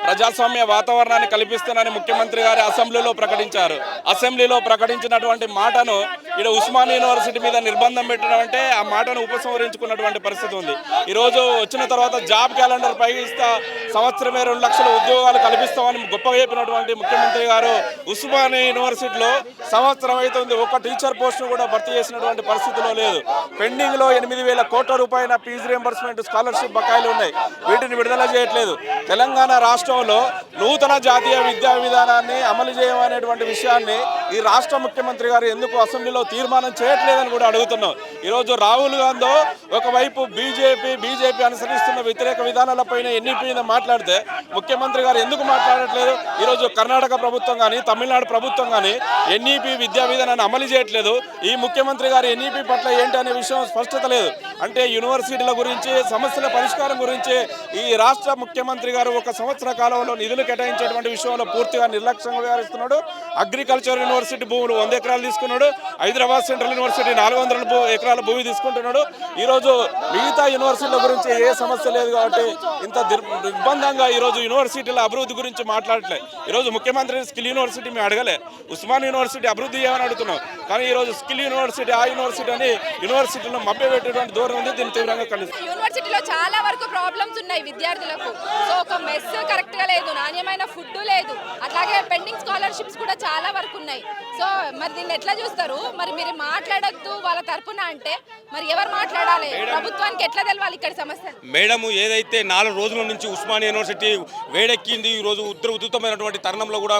ప్రజాస్వామ్య వాతావరణాన్ని కల్పిస్తానని ముఖ్యమంత్రి గారు అసెంబ్లీలో ప్రకటించారు. అసెంబ్లీలో ప్రకటించినటువంటి మాటను ఇక్కడ ఉస్మానియా యూనివర్సిటీ మీద నిర్బంధం పెట్టడం అంటే ఆ మాటను ఉపసంహరించుకున్నటువంటి పరిస్థితి ఉంది. ఈరోజు వచ్చిన తర్వాత జాబ్ క్యాలెండర్ పైగిస్తా, సంవత్సరమే 2 లక్షల ఉద్యోగాలు కల్పిస్తామని గొప్పగా చెప్పినటువంటి ముఖ్యమంత్రి గారు ఉస్మానియా యూనివర్సిటీలో సంవత్సరం అవుతుంది, ఒక టీచర్ పోస్టును కూడా భర్తీ చేసినటువంటి పరిస్థితిలో లేదు. పెండింగ్లో 8,000 కోట్ల రూపాయల ఫీజు రియంబర్స్మెంట్, స్కాలర్షిప్ బకాయిలు ఉన్నాయి. వీటిని విడుదల చేయట్లేదు. తెలంగాణ రాష్ట్రం క్రమంలో నూతన జాతీయ విద్యా విధానాన్ని అమలు చేయమనేటువంటి విషయాన్ని ఈ రాష్ట్ర ముఖ్యమంత్రి గారు ఎందుకు అసెంబ్లీలో తీర్మానం చేయట్లేదని కూడా అడుగుతున్నాం. ఈరోజు రాహుల్ గాంధీ ఒకవైపు బీజేపీ అనుసరిస్తున్న వ్యతిరేక విధానాలపైన ఎన్ఈపీ మీద మాట్లాడితే ముఖ్యమంత్రి గారు ఎందుకు మాట్లాడట్లేదు? ఈరోజు కర్ణాటక ప్రభుత్వం కానీ తమిళనాడు ప్రభుత్వం కానీ ఎన్ఈపీ విద్యా విధానాన్ని అమలు చేయట్లేదు. ఈ ముఖ్యమంత్రి గారు ఎన్ఈపీ పట్ల ఏంటి అనే విషయం స్పష్టత లేదు. అంటే యూనివర్సిటీల గురించి సమస్యల పరిష్కారం గురించి ఈ రాష్ట్ర ముఖ్యమంత్రి గారు ఒక సంవత్సర కాలంలో నిధులు కేటాయించేటువంటి విషయంలో పూర్తిగా నిర్లక్ష్యంగా వ్యవహరిస్తున్నాడు. అగ్రికల్చర్ యూనివర్సిటీ భూములు 100 ఎకరాలు తీసుకున్నాడు. హైదరాబాద్ సెంట్రల్ యూనివర్సిటీ 400 ఎకరాల భూమి తీసుకుంటున్నాడు. ఈరోజు మిగతా యూనివర్సిటీల గురించి ఏ సమస్య లేదు కాబట్టి ఇంత నిర్బంధంగా ఈరోజు యూనివర్సిటీల అభివృద్ధి గురించి మాట్లాడట్లేదు. ఈరోజు ముఖ్యమంత్రి స్కిల్ యూనివర్సిటీ మేము అడగలే, ఉస్మాన్ యూనివర్సిటీ అభివృద్ధి చేయమని అడుగుతున్నాం. కానీ ఈరోజు స్కిల్ యూనివర్సిటీ ఆ యూనివర్సిటీ అని యూనివర్సిటీలో మభ్యపెట్టేటువంటి ధోరణి ఉంది. దీన్ని తీవ్రంగా ఖండిస్తున్నాం. యూనివర్సిటీలో చాలా వరకు ప్రాబ్లమ్స్ ఉన్నాయి విద్యార్థులకు. సో ఒక మెస్ కరెక్ట్ గా లేదు, నాణ్యమైన ఫుడ్ లేదు, అట్లాగే పెండింగ్ స్కాలర్షిప్స్ కూడా చాలా వరకు ఉన్నాయి. సో మరి దీన్ని ఎట్లా చూస్తారు? మరి మీరు మాట్లాడద్దు వాళ్ళ తరపున అంటే మరి ఎవరు మాట్లాడాలి? ప్రభుత్వానికి ఎట్లా తెలవాలి ఇక్కడ సమస్య? మేడం ఏదైతే 4 రోజుల నుంచి ఉస్మానియా యూనివర్సిటీ వేడెక్కింది, ఈరోజు ఉధృతమైనటువంటి తరుణంలో కూడా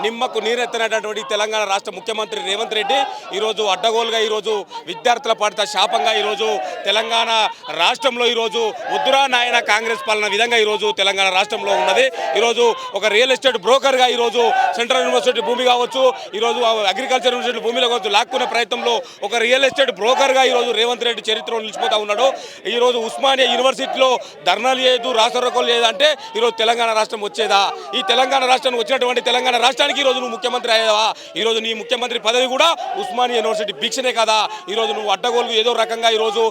నిమ్మకు నీరెత్తనటువంటి తెలంగాణ రాష్ట్ర ముఖ్యమంత్రి రేవంత్ రెడ్డి ఈరోజు అడ్డగోలుగా ఈరోజు విద్యార్థుల పడిత శాపంగా ఈరోజు తెలంగాణ రాష్ట్రంలో ఈరోజు ఉద్దురా నాయన కాంగ్రెస్ పాలన విధంగా ఈరోజు తెలంగాణ రాష్ట్రంలో ఉన్నది. ఈరోజు ఒక రియల్ ఎస్టేట్ బ్రోకర్గా ఈరోజు సెంట్రల్ యూనివర్సిటీ భూమి కావచ్చు, ఈరోజు అగ్రికల్చర్ యూనివర్సిటీ భూమిలో కావచ్చు లాక్కునే ప్రయత్నంలో ఒక రియల్ ఎస్టేట్ బ్రోకర్గా ఈరోజు రేవంత్ రెడ్డి చరిత్రలో నిలిచిపోతా ఉన్నాడు. ఈరోజు ఉస్మానియా యూనివర్సిటీలో ధర్నాలు లేదు, రాష్ట్రోకోలు లేదంటే ఈరోజు తెలంగాణ రాష్ట్రం వచ్చేదా? ఈ తెలంగాణ రాష్ట్రం వచ్చినటువంటి తెలంగాణ రాష్ట్రానికి ఈరోజు నువ్వు ముఖ్యమంత్రి అయ్యావా? ఈరోజు నీ ముఖ్యమంత్రి పదవి కూడా ఉస్మానియా యూనివర్సిటీ భిక్షనే కదా. ఈరోజు నువ్వు అడ్డగోలు ఏదో రకంగా ఈరోజు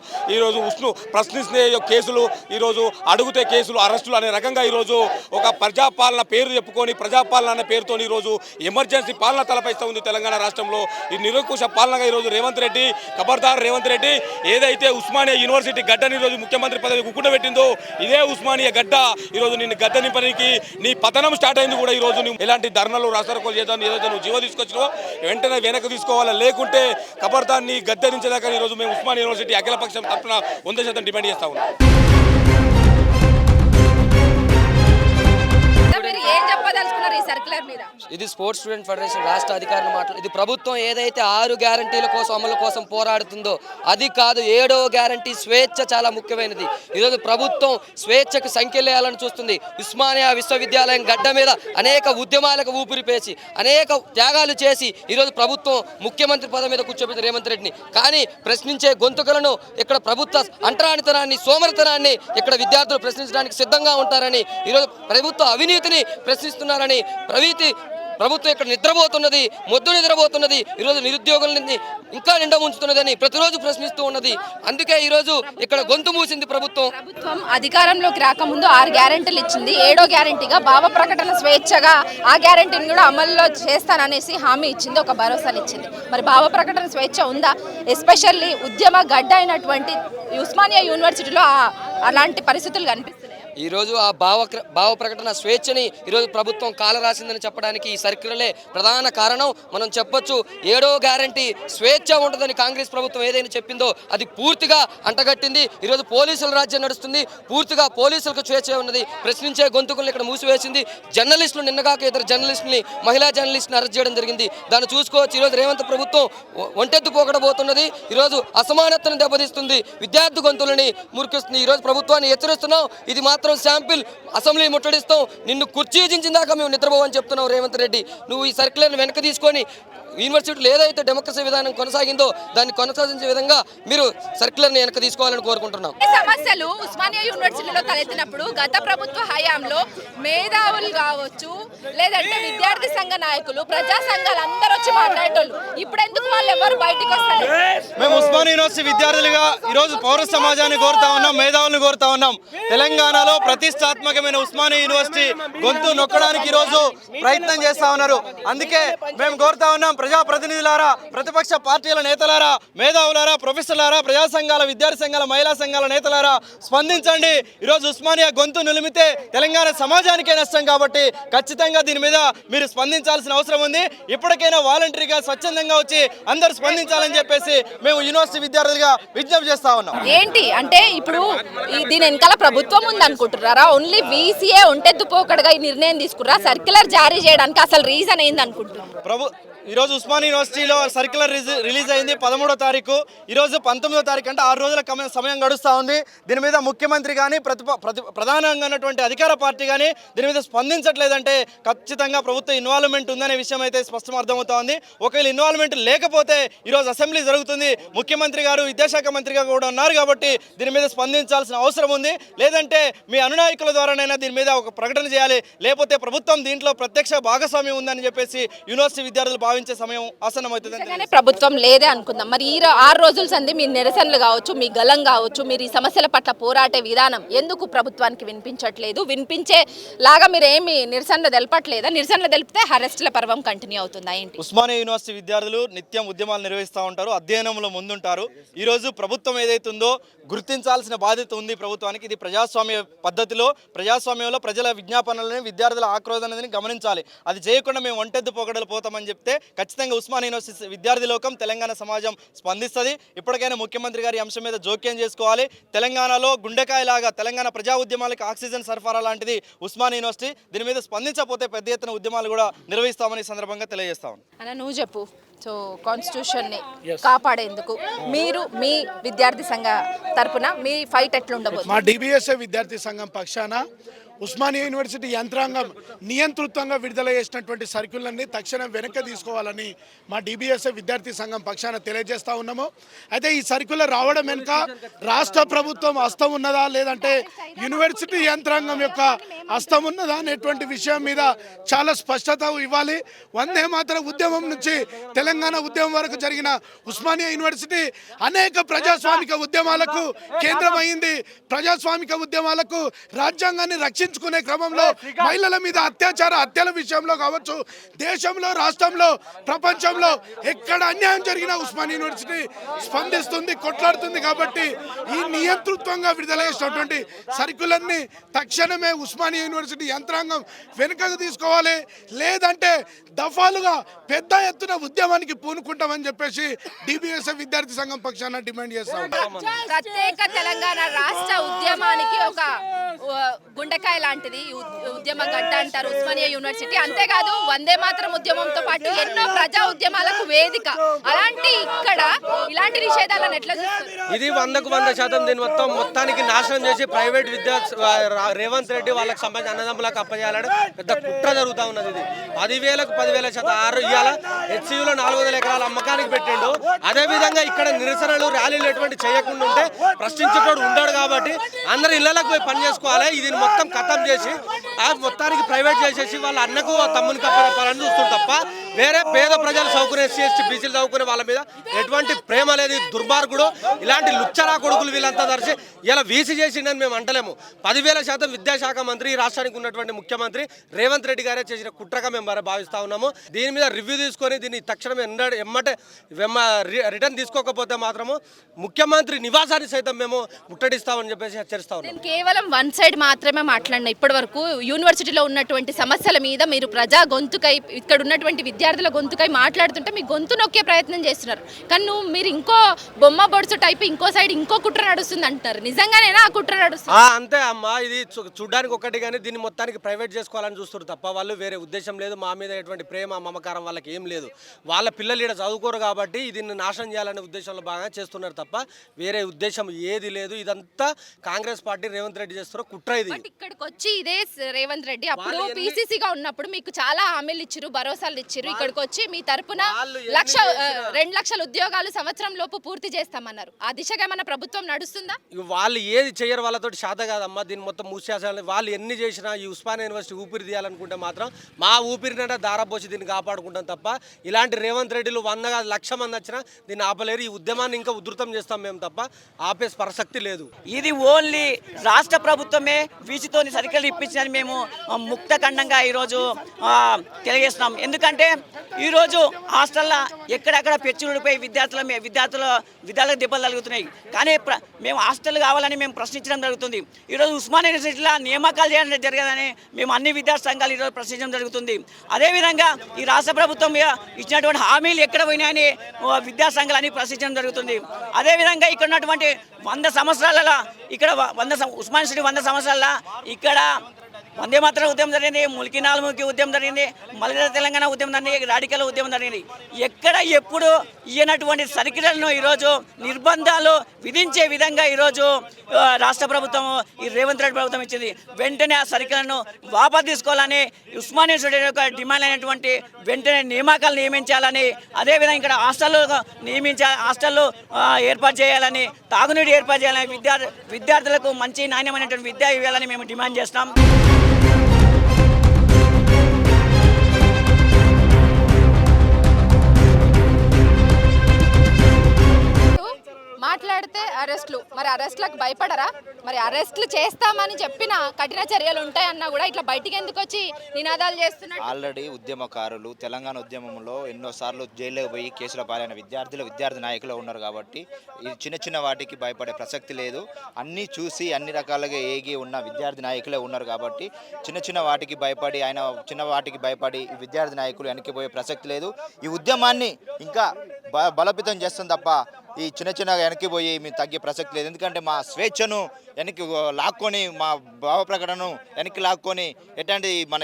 ప్రశ్నిస్తే కేసులు, ఈరోజు అడుగుతే కేసులు, అరెస్టులు అనే రకంగా ఈరోజు ఒక ప్రజాపాలన పేరు చెప్పుకొని ప్రజాపాలన అనే పేరుతో ఈరోజు ఎమర్జెన్సీ పాలన తలపిస్తూ ఉంది తెలంగాణ రాష్ట్రంలో. ఈ నిరంకుశ పాలనగా ఈరోజు రేవంత్ రెడ్డి, ఖబర్దార్ రేవంత్ రెడ్డి, ఏదైతే ఉస్మానియా యూనివర్సిటీ గడ్డని ఈరోజు ముఖ్యమంత్రి పదవి గుక్కుడబెట్టిందో ఇదే ఉస్మానియా గడ్డ ఈరోజు నిన్ను గడ్డ నింపడానికి నీ పతనం స్టార్ట్ అయింది కూడా. ఈరోజు నువ్వు ఎలాంటి ధర్నాలు రాష్ట్రోకోలు చేద్దాం, ఏదైతే నువ్వు జీవో తీసుకొచ్చినో వెంటనే వెనక్కి తీసుకోవాలా, లేకుంటే ఖబర్దార్ నీ గద్దె దించేదాకా ఈరోజు మేము ఉస్మానియా యూనివర్సిటీ అఖిలపక్షం తరఫున 100% డిమాండ్ చేస్తా ఉన్నాం. మీరు ఏం చెప్పదలుచుకున్నారు ఈ సర్క్యులర్ మీద? ఇది స్పోర్ట్స్ స్టూడెంట్ ఫెడరేషన్ రాష్ట్ర అధికారులు ఇది ప్రభుత్వం ఏదైతే 6 గ్యారంటీల కోసం అమలు కోసం పోరాడుతుందో అది కాదు. 7వ గ్యారంటీ స్వేచ్ఛ చాలా ముఖ్యమైనది. ఈరోజు ప్రభుత్వం స్వేచ్ఛకు సంఖ్యలేయాలని చూస్తుంది. ఉస్మానియా విశ్వవిద్యాలయం గడ్డ మీద అనేక ఉద్యమాలకు ఊపిరిపేసి అనేక త్యాగాలు చేసి ఈరోజు ప్రభుత్వం ముఖ్యమంత్రి పదవి మీద కూర్చోబెట్టింది రేవంత్ రెడ్డిని. కానీ ప్రశ్నించే గొంతుకలను ఇక్కడ ప్రభుత్వ అంటరానితనాన్ని, సోమరితనాన్ని ఇక్కడ విద్యార్థులు ప్రశ్నించడానికి సిద్ధంగా ఉంటారని, ఈరోజు ప్రభుత్వ అవినీతిని ప్రశ్నిస్తున్నారని, ప్రభుత్వం ఇక్కడ నిద్రపోతున్నది, మొద్దు నిద్రపోతున్నది, ఈరోజు నిరుద్యోగులని ఇంకా నిండా ఉంచుతున్నదని ప్రతిరోజు ప్రశ్నిస్తూ ఉన్నది. అందుకే ఈరోజు ఇక్కడ గొంతు మూసింది ప్రభుత్వం. అధికారంలోకి రాకముందు 6 గ్యారెంటీలు ఇచ్చింది. 7వ గ్యారెంటీగా భావ ప్రకటన స్వేచ్ఛగా ఆ గ్యారెంటీని కూడా అమల్లో చేస్తాననేసి హామీ ఇచ్చింది, ఒక భరోసాని ఇచ్చింది. మరి భావ ప్రకటన స్వేచ్ఛ ఉందా? ఎస్పెషల్లీ ఉద్యమ గడ్డ అయినటువంటి ఉస్మానియా యూనివర్సిటీలో అలాంటి పరిస్థితులు కనిపిస్తున్నాయి. ఈరోజు ఆ భావ ప్రకటన స్వేచ్ఛని ఈరోజు ప్రభుత్వం కాలరాసిందని చెప్పడానికి ఈ సర్క్యులర్లే ప్రధాన కారణం. మనం చెప్పొచ్చు 7వ గ్యారంటీ స్వేచ్ఛ ఉంటుందని కాంగ్రెస్ ప్రభుత్వం ఏదైనా చెప్పిందో అది పూర్తిగా అంటగట్టింది. ఈరోజు పోలీసుల రాజ్యం నడుస్తుంది, పూర్తిగా పోలీసులకు స్వేచ్ఛ ఉన్నది. ప్రశ్నించే గొంతుకులను ఇక్కడ మూసివేసింది. జర్నలిస్టులు నిన్నగాక ఇద్దరు జర్నలిస్టుని, మహిళా జర్నలిస్టుని అరెస్ట్ చేయడం జరిగింది. దాన్ని చూసుకోవచ్చు. ఈరోజు రేవంత్ ప్రభుత్వం ఒంటెత్తు పోకడబోతున్నది. ఈరోజు అసమానతను దెబ్బతీస్తుంది, విద్యార్థి గొంతులని మురికిస్తుంది. ఈరోజు ప్రభుత్వాన్ని హెచ్చరిస్తున్నాం, ఇది మాత్రం శాంపిల్, అసెంబ్లీ ముట్టడిస్తాం, నిన్ను కుర్చీ దించిందాకా మేము నిద్రపోవని చెప్తున్నాం. రేవంత్ రెడ్డి, నువ్వు ఈ సర్క్యులర్ని వెనక్కి తీసుకొని యూనివర్సిటీలో ఏదైతే డెమోక్రసీ విధానం కొనసాగిందో దాన్ని కొనసాగించే విధంగా మీరు సర్క్యులర్ని వెనక్కి తీసుకోవాలని కోరుకుంటున్నాం. సమస్యలు ఉస్మానియా యూనివర్సిటీలో తలెత్తినప్పుడు గత ప్రభుత్వ హయాంలో మేధావులు కావచ్చు, లేదంటే విద్యార్థి సంఘ నాయకులు, ప్రజా సంఘాలు అందరూ వచ్చి మాట్లాడేటోళ్ళు. ఇప్పుడు ఎందుకు వాళ్ళు ఎవరు బయటకు వస్తారు? మేము ఉస్మానియా యూనివర్సిటీ విద్యార్థులుగా ఈరోజు పౌర సమాజాన్ని కోరుతా ఉన్నాం, మేధావులను కోరుతా ఉన్నాం. తెలంగాణలో ప్రతిష్టాత్మకమైన ఉస్మానియా యూనివర్సిటీ గొంతు నొక్కడానికి ఈరోజు ప్రయత్నం చేస్తా ఉన్నారు. అందుకే మేము కోరుతా ఉన్నాం, ప్రజాప్రతినిధులారా, ప్రతిపక్ష పార్టీల నేతలారా, మేధావులారా, ప్రొఫెసర్లారా, ప్రజా సంఘాల, విద్యార్థి సంఘాల, మహిళా సంఘాల నేతలారా స్పందించండి. ఈరోజు ఉస్మానియా గొంతు నిలిమితే తెలంగాణ సమాజానికే నష్టం కాబట్టి ఖచ్చితంగా దీని మీద మీరు స్పందించాల్సిన అవసరం ఉంది. ఇప్పటికైనా వాలంటరీగా స్వచ్ఛందంగా వచ్చి అందరూ స్పందించాలని చెప్పేసి మేము యూనివర్సిటీ విద్యార్థులుగా విజ్ఞప్తి చేస్తా ఉన్నాం. ఏంటి అంటే ఇప్పుడు దీని వెనకాల ప్రభుత్వం ఉంది అనుకుంటున్నారా? ఓన్లీ వీసీఏ ఒంటెత్తుపోకడగా ఈ నిర్ణయం తీసుకురా? సర్క్యులర్ జారీ చేయడానికి అసలు రీజన్ ఏంది అనుకుంటున్నారు? ఈరోజు ఉస్మానియా యూనివర్సిటీలో సర్క్యులర్ రిలీజ్ అయింది 13వ తారీఖు. ఈరోజు 19వ తారీఖు అంటే 6 రోజుల సమయం గడుస్తూ ఉంది. దీని మీద ముఖ్యమంత్రి కానీ ప్రధానంగా ఉన్నటువంటి అధికార పార్టీ కానీ దీని మీద స్పందించట్లేదంటే ఖచ్చితంగా ప్రభుత్వ ఇన్వాల్వ్మెంట్ ఉందనే విషయం అయితే స్పష్టం అర్థమవుతా ఉంది. ఒకవేళ ఇన్వాల్వ్మెంట్ లేకపోతే ఈరోజు అసెంబ్లీ జరుగుతుంది, ముఖ్యమంత్రి గారు విద్యాశాఖ మంత్రిగా కూడా ఉన్నారు కాబట్టి దీని మీద స్పందించాల్సిన అవసరం ఉంది. లేదంటే మీ అనునాయకుల ద్వారానైనా దీని మీద ఒక ప్రకటన చేయాలి. లేకపోతే ప్రభుత్వం దీంట్లో ప్రత్యక్ష భాగస్వామ్యం ఉందని చెప్పేసి యూనివర్సిటీ విద్యార్థులు భావించే సమయం ఆసన్నమవుతుంది. ప్రభుత్వం లేదే అనుకుందాం. మరి ఈ 6 రోజుల సంది మీ నిరసనలు కావచ్చు, మీ గలం కావచ్చు, మీరు ఈ సమస్యల పట్ల పోరాటే విధానం ఎందుకు ప్రభుత్వానికి వినిపించట్లేదు? వినిపించేలాగా మీరు ఏమి నిరసనలు తెలపట్లేదా? నిరసనలు తెలిపితే అరెస్టుల పర్వం కంటిన్యూ అవుతుందా ఏంటి? ఉస్మానియా యూనివర్సిటీ విద్యార్థులు నిత్యం ఉద్యమాలు నిర్వహిస్తూ ఉంటారు, అధ్యయనంలో ముందుంటారు. ఈరోజు ప్రభుత్వం ఏదైతుందో గుర్తించాల్సిన బాధ్యత ఉంది ప్రభుత్వానికి. ఇది ప్రజాస్వామ్య పద్ధతిలో, ప్రజాస్వామ్యంలో ప్రజల విజ్ఞాపనలని, విద్యార్థుల ఆక్రోధనని గమనించాలి. అది చేయకుండా మేము ఒంటెద్దు పొగడలు పోతామని చెప్తే ఖచ్చితంగా ఉస్మానియా యూనివర్సిటీ విద్యార్థి లోకం, తెలంగాణ సమాజం స్పందిస్తుంది. ఇప్పటికైనా ముఖ్యమంత్రి గారి అంశం మీద జోక్యం చేసుకోవాలి. తెలంగాణలో గుండెకాయలాగా తెలంగాణ ప్రజా ఉద్యమాలకు ఆక్సిజన్ సరఫరా లాంటిది ఉస్మానియా యూనివర్సిటీ. దీని మీద స్పందించకపోతే పెద్ద ఎత్తున ఉద్యమాలు కూడా నిర్వహిస్తామని సందర్భంగా తెలియజేస్తాం. అన్న నువ్వు చెప్పు. సో కాన్స్టిట్యూషన్ని కాపాడేందుకు మీరు మీ విద్యార్థి సంఘ తరపున మీ ఫైట్ ఎట్లుండబోతుంది? మా డిబిఎస్ఏ విద్యార్థి సంఘం పక్షాన ఉస్మానియా యూనివర్సిటీ యంత్రాంగం నియంతృత్వంగా విడుదల చేసినటువంటి సర్క్యులర్ని తక్షణం వెనక్కి తీసుకోవాలని మా డిబిఎస్ఏ విద్యార్థి సంఘం పక్షాన తెలియజేస్తూ ఉన్నాము. అయితే ఈ సర్క్యులర్ రావడం వెనుక రాష్ట్ర ప్రభుత్వం హస్తం ఉన్నదా, లేదంటే యూనివర్సిటీ యంత్రాంగం యొక్క హస్తం ఉన్నదా అనేటువంటి విషయం మీద చాలా స్పష్టత ఇవ్వాలి. వందే మాతరం ఉద్యమం నుంచి తెలంగాణ ఉద్యమం వరకు జరిగిన ఉస్మానియా యూనివర్సిటీ అనేక ప్రజాస్వామిక ఉద్యమాలకు కేంద్రమైంది. ప్రజాస్వామిక ఉద్యమాలకు రాజ్యాంగాన్ని రక్షించుకునే క్రమంలో మహిళల మీద హత్యల విషయంలో కావచ్చు, దేశంలో, రాష్ట్రంలో, ప్రపంచంలో ఎక్కడ అన్యాయం జరిగినా ఉస్మానియా యూనివర్సిటీ స్పందిస్తుంది, కొట్లాడుతుంది. కాబట్టి ఈ నియంతృత్వంగా విడుదల చేసినటువంటి సర్క్యులర్ని తక్షణమే ఉస్మానియా యూనివర్సిటీ యంత్రాంగం వెనుకకు తీసుకోవాలి. లేదంటే దఫాలుగా పెద్ద ఎత్తున ఉద్యమానికి పూనుకుంటామని చెప్పేసి డిబిఎస్ఏ విద్యార్థి సంఘం పక్షాన డిమాండ్ చేస్తాం. ప్రత్యేక తెలంగాణ రాష్ట్ర ఉద్యమానికి ఒక గుండెకాయ లాంటిది ఉద్యమ గడ్డ అంటారు ఉస్మానియా యూనివర్సిటీ. అంతేకాదు వందే మాతరం ఉద్యమంతో పాటు ఎన్నో ప్రజా ఉద్యమాలకు వేదిక. అలాంటి ఇక్కడ ఇలాంటి నిషేధాలను ఎట్లా చూస్తారు? ఇది 100కు 100% దీని మొత్తానికి నాశనం చేసి ప్రైవేట్ రేవంత్ రెడ్డి వాళ్ళకి సంబంధించిన అన్నదమ్ములకు అప్పచేయాలని పెద్ద కుట్ర జరుగుతూ ఉన్నది. ఇది 10,000కు 10,000% ఇవాళ హెచ్సియులో 400 ఎకరాల అమ్మకానికి పెట్టిండు. అదేవిధంగా ఇక్కడ నిరసనలు, ర్యాలీలు ఎటువంటి చేయకుండా ఉంటే ప్రశ్నించేటోడు ఉండడు. కాబట్టి అందరు ఇళ్లకు పోయి పని చేసుకోవాలి. ఇది మొత్తం ఖతం చేసి మొత్తానికి ప్రైవేట్ చేసేసి వాళ్ళ అన్నకు తమ్మునికి అప్పని చూస్తుంది తప్ప వేరే పేద ప్రజలు చదువుకునే ఎస్సీ ఎస్టీ బీసీలు చదువుకునే వాళ్ళ మీద ఎటువంటి ప్రేమ లేదు. దుర్మార్గుడు ఇలాంటి లుచ్చరా కొడుకులు వీళ్ళంతా తరిచి ఇలా వీసీ చేసిండని మేము అంటలేము. 10,000% విద్యాశాఖ మంత్రి, ఈ రాష్ట్రానికి ఉన్నటువంటి ముఖ్యమంత్రి రేవంత్ రెడ్డి గారే చేసిన కుట్రగా మేము భావిస్తా ఉన్నాము. దీని మీద రివ్యూ తీసుకొని దీన్ని తక్షణం ఎమ్మటే రిటర్న్ తీసుకోకపోతే మాత్రము ముఖ్యమంత్రి నివాసాన్ని సైతం మేము ముట్టడిస్తామని చెప్పేసి హెచ్చరిస్తా ఉన్నాం. నేను కేవలం వన్ సైడ్ మాత్రమే మాట్లాడినా. ఇప్పటి వరకు యూనివర్సిటీలో ఉన్నటువంటి సమస్యల మీద మీరు ప్రజా గొంతుకై, ఇక్కడ ఉన్నటువంటి విద్యార్థుల గొంతుకై మాట్లాడుతుంటే మీ గొంతు నొక్కే ప్రయత్నం చేస్తున్నారు. కానీ మీరు ఇంకో బొమ్మ బొడుసు టైప్ ఇంకో సైడ్ ఇంకో కుట్ర నడుస్తుంది అంటారు. నిజంగానేనా ఆ కుట్ర నడుస్తుంది? అంతే అమ్మా, ఇది చూడడానికి ఒకటి కానీ దీన్ని మొత్తానికి ప్రైవేట్ చేసుకోవాలని చూస్తారు తప్ప వాళ్ళు వేరే ఉద్దేశం లేదు. మా మీద ఎటువంటి ప్రేమ మమకారం వాళ్ళకి ఏం లేదు. వాళ్ళ పిల్లలు ఇక్కడ చదువుకోరు కాబట్టి దీన్ని నాశనం చేయాలనే ఉద్దేశంలో బాగా చేస్తున్నారు తప్ప వేరే ఉద్దేశం ఏది లేదు. ఇదంతా కాంగ్రెస్ పార్టీ రేవంత్ రెడ్డి చేస్తున్నారు కుట్ర. ఇది ఇక్కడికి వచ్చి ఇదే రేవంత్ రెడ్డి అప్పుడు పీసీసీగా ఉన్నప్పుడు మీకు చాలా హామీలు ఇచ్చారు, భరోసాలు ఇచ్చారు. ఇక్కడికి వచ్చి మీ తరపున 2 లక్షల ఉద్యోగాలు సంవత్సరం లోపు పూర్తి చేస్తామన్నారు. ఆ దిశగా మన ప్రభుత్వం నడుస్తుందా? వాళ్ళు ఏది చేయరు, వాళ్ళతో శాత కాదమ్మా. దీన్ని మొత్తం మూసేయాలి. వాళ్ళు ఎన్ని చేసినా ఈ ఉస్మానియా యూనివర్సిటీ ఊపిరి తీయాలనుకుంటే మాత్రం మా ఊపిరినంటే దారపోసి దీన్ని కాపాడుకుంటాం తప్ప ఇలాంటి రేవంత్ రెడ్డిలు 100 కాదు 1,00,000 మంది వచ్చినా దీన్ని ఆపలేరు. ఈ ఉద్యమాన్ని ఇంకా ఉధృతం చేస్తాం మేము తప్ప ఆపే ప్రసక్తి లేదు. ఇది ఓన్లీ రాష్ట్ర ప్రభుత్వమే వీసితోని సర్కిల్ ఇప్పించిందని మేము ముక్తఖండంగా ఈరోజు తెలియజేస్తున్నాం. ఎందుకంటే ఈరోజు హాస్టల్లో ఎక్కడెక్కడ పెచ్చులుడిపోయి విద్యార్థులకు దెబ్బలు తగులుతున్నాయి. కానీ మేము హాస్టల్ కావాలని మేము ప్రశ్నించడం జరుగుతుంది. ఈరోజు ఉస్మానియా యూనివర్సిటీలో నియామకాలు చేయడం జరగదని మేము అన్ని విద్యార్థి సంఘాలు ఈరోజు ప్రశ్నించడం జరుగుతుంది. అదేవిధంగా ఈ రాష్ట్ర ప్రభుత్వం ఇచ్చినటువంటి హామీలు ఎక్కడ పోయినాయని విద్యా సంఘాలని ప్రశ్నించడం జరుగుతుంది. అదేవిధంగా ఇక్కడ ఉన్నటువంటి 100 సంవత్సరాల ఇక్కడ ఉస్మానియా యూనివర్సిటీ 100 సంవత్సరాల ఇక్కడ వందే మాత్రం ఉద్యమం జరిగింది, ములికి నాలుముకి ఉద్యమం జరిగింది, మలిద తెలంగాణ ఉద్యమం జరిగింది, రాడికల్ ఉద్యమం జరిగింది. ఎక్కడ ఎప్పుడు ఇయ్యనటువంటి సర్కిల్లను ఈరోజు నిర్బంధాలు విధించే విధంగా ఈరోజు రాష్ట్ర ప్రభుత్వం ఈ రేవంత్ రెడ్డి ప్రభుత్వం ఇచ్చింది. వెంటనే ఆ సర్కిల్లను వాపసు తీసుకోవాలని ఉస్మానియా యూనివర్సిటీ యొక్క డిమాండ్ అయినటువంటి వెంటనే నియామకాలు నియమించాలని, అదేవిధంగా ఇక్కడ హాస్టళ్ళు ఏర్పాటు చేయాలని, తాగునీరు ఏర్పాటు చేయాలని, విద్యార్థులకు మంచి నాణ్యమైనటువంటి విద్య ఇవ్వాలని మేము డిమాండ్ చేస్తాం. మాట్లాడితే అరెస్టులు, మరి అరెస్టులకు భయపడరా? మరి అరెస్టులు చేస్తామని చెప్పిన కఠిన చర్యలు ఉంటాయన్నా కూడా ఇట్లా బయటికి ఎందుకు వచ్చి నినాదాలు చేస్తున్నారు? ఆల్రెడీ ఉద్యమకారులు తెలంగాణ ఉద్యమంలో ఎన్నోసార్లు జైల్లోకి పోయి కేసుల పాలైన విద్యార్థి నాయకులు ఉన్నారు కాబట్టి ఈ చిన్న వాటికి భయపడే ప్రసక్తి లేదు. అన్నీ చూసి అన్ని రకాలుగా ఏగి ఉన్న విద్యార్థి నాయకులే ఉన్నారు కాబట్టి చిన్న వాటికి భయపడి ఈ విద్యార్థి నాయకులు వెనక్కిపోయే ప్రసక్తి లేదు. ఈ ఉద్యమాన్ని ఇంకా బలోపేతం చేస్తుంది తప్ప ఈ చిన్నగా వెనక్కిపోయి మేము తగ్గే ప్రసక్తి లేదు. ఎందుకంటే మా స్వేచ్ఛను వెనక్కి లాక్కొని, మా భావ ప్రకటనను వెనక్కి లాక్కొని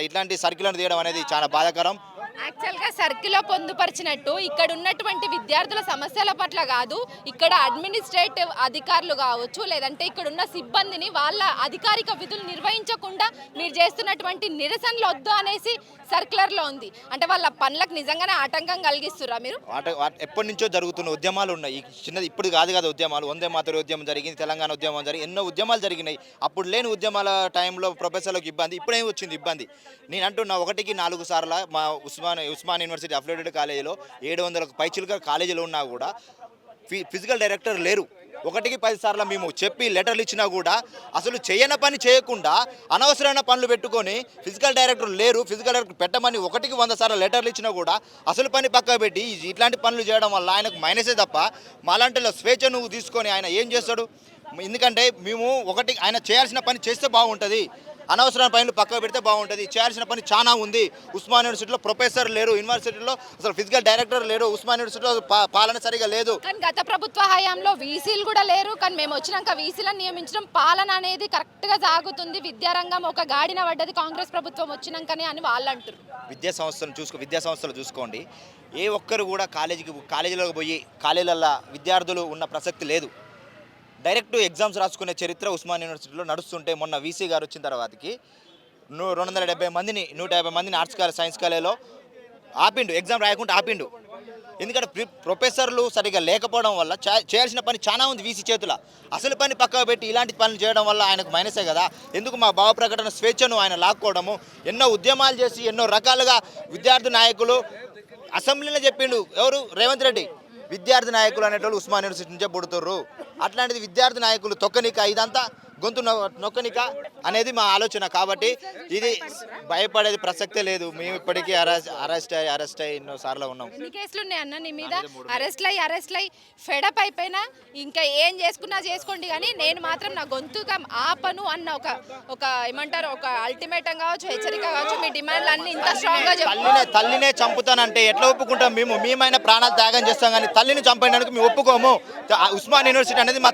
ఇట్లాంటి సర్కిల్లను తీయడం అనేది చాలా బాధాకరం. యాక్చువల్గా సర్కిల్లో పొందుపరిచినట్టు ఇక్కడ ఉన్నటువంటి విద్యార్థుల సమస్యల పట్ల కాదు, ఇక్కడ అడ్మినిస్ట్రేటివ్ అధికారులు కావచ్చు, లేదంటే ఇక్కడ ఉన్న సిబ్బందిని వాళ్ళ అధికారిక విధులు నిర్వహించకుండా మీరు చేస్తున్నటువంటి నిరసనలు వద్దు అనేసి సర్క్యులర్లో ఉంది. అంటే వాళ్ళ పనులకు నిజంగానే ఆటంకం కలిగిస్తురా మీరు? ఎప్పటి నుంచో జరుగుతున్న ఉద్యమాలు ఉన్నాయి. చిన్నది ఇప్పుడు కాదు కదా ఉద్యమాలు. వందే మాతరం ఉద్యమం జరిగింది, తెలంగాణ ఉద్యమం జరిగింది, ఎన్నో ఉద్యమాలు జరిగినాయి. అప్పుడు లేని ఉద్యమాల టైంలో ప్రొఫెసర్లకు ఇబ్బంది, ఇప్పుడేం వచ్చింది ఇబ్బంది? నేను అంటున్నా 1కి 4 సార్లు మా ఉస్మాన్ యూనివర్సిటీ అఫిలియేటెడ్ కాలేజీలో 700కు పైచిలుగా కాలేజీలో ఉన్నా కూడా ఫిజికల్ డైరెక్టర్ లేరు. 1కి 10 సార్లు మేము చెప్పి లెటర్లు ఇచ్చినా కూడా అసలు చేయని పని చేయకుండా అనవసరమైన పనులు పెట్టుకొని ఫిజికల్ డైరెక్టర్ లేరు, ఫిజికల్ డైరెక్టర్ పెట్టమని 1కి 100 సార్లు లెటర్లు ఇచ్చినా కూడా అసలు పని పక్క పెట్టి ఇట్లాంటి పనులు చేయడం వల్ల ఆయనకు మైనసే తప్ప మాలాంటి స్వేచ్ఛ నువ్వు తీసుకొని ఆయన ఏం చేస్తాడు? ఎందుకంటే మేము ఆయన చేయాల్సిన పని చేస్తే బాగుంటుంది, అనవసరమైన పనులు పక్కకు పెడితే బాగుంటుంది. చేయాల్సిన పని చాలా ఉంది. ఉస్మాన్ యూనివర్సిటీలో ప్రొఫెసర్ లేరు, యూనివర్సిటీలో అసలు ఫిజికల్ డైరెక్టర్ లేరు, ఉస్మాన్ యూనివర్సిటీలో పాలన సరిగా లేదు. కానీ గత ప్రభుత్వ హయాంలో వీసీలు కూడా లేరు, కానీ మేము వచ్చినాక వీసీలను నియమించడం పాలన అనేది కరెక్ట్గా సాగుతుంది, విద్యారంగం ఒక గాడిన పడ్డది కాంగ్రెస్ ప్రభుత్వం వచ్చినాకనే అని వాళ్ళు అంటారు. విద్యా సంస్థలు చూసుకోండి, ఏ ఒక్కరు కూడా కాలేజీలోకి పోయి కాలేజీలలో విద్యార్థులు ఉన్న ప్రసక్తి లేదు. డైరెక్ట్ ఎగ్జామ్స్ రాసుకునే చరిత్ర ఉస్మాన్ యూనివర్సిటీలో నడుస్తుంటే మొన్న వీసీ గారు వచ్చిన తర్వాతకి 150 మందిని ఆర్ట్స్ కాలేజ్ సైన్స్ కాలేజీలో ఆపిండు, ఎగ్జామ్ రాయకుండా ఆపిండు. ఎందుకంటే ప్రొఫెసర్లు సరిగా లేకపోవడం వల్ల చేయాల్సిన పని చాలా ఉంది వీసీ చేతుల. అసలు పని పక్కకు పెట్టి ఇలాంటి పనులు చేయడం వల్ల ఆయనకు మైనసే కదా. ఎందుకు మా భావ ప్రకటన స్వేచ్ఛను ఆయన లాక్కోవడము, ఎన్నో ఉద్యమాలు చేసి ఎన్నో రకాలుగా విద్యార్థి నాయకులు అసెంబ్లీలో చెప్పిండు, ఎవరు? రేవంత్ రెడ్డి. విద్యార్థి నాయకులు అనేటోళ్ళు ఉస్మాన్ యూనివర్సిటీ నుంచే పుడుతుర్రు. అట్లాంటిది విద్యార్థి నాయకులు తొక్కనిక, ఇదంతా గొంతు నొక్కనిక అనేది మా ఆలోచన. కాబట్టి ఇది భయపడేది ప్రసక్తే లేదు. మేము ఇప్పటికీ అరెస్ట్ అయ్యి ఎన్నోసార్లు ఉన్నాం. ఎన్ని కేసులు ఉన్నాయన్న నీ మీద? అరెస్ట్ అయ్యి ఫెడప్ అయిపోయినా ఇంకా ఏం చేసుకున్నా చేసుకోండి, కానీ నేను మాత్రం నా గొంతుగా ఆపను అన్న ఒక ఏమంటారు, ఒక అల్టిమేటం కావచ్చు, హెచ్చరిక కావచ్చు, మీ డిమాండ్లు అన్ని ఇంత స్ట్రాంగ్ గా తల్లినే చంపుతానంటే ఎట్లా ఒప్పుకుంటాం? మేమైనా ప్రాణాలు త్యాగం చేస్తాం, కానీ తల్లిని చంపడానికి మేము ఒప్పుకోము. ఉస్మాన్ యూనివర్సిటీ అనేది మా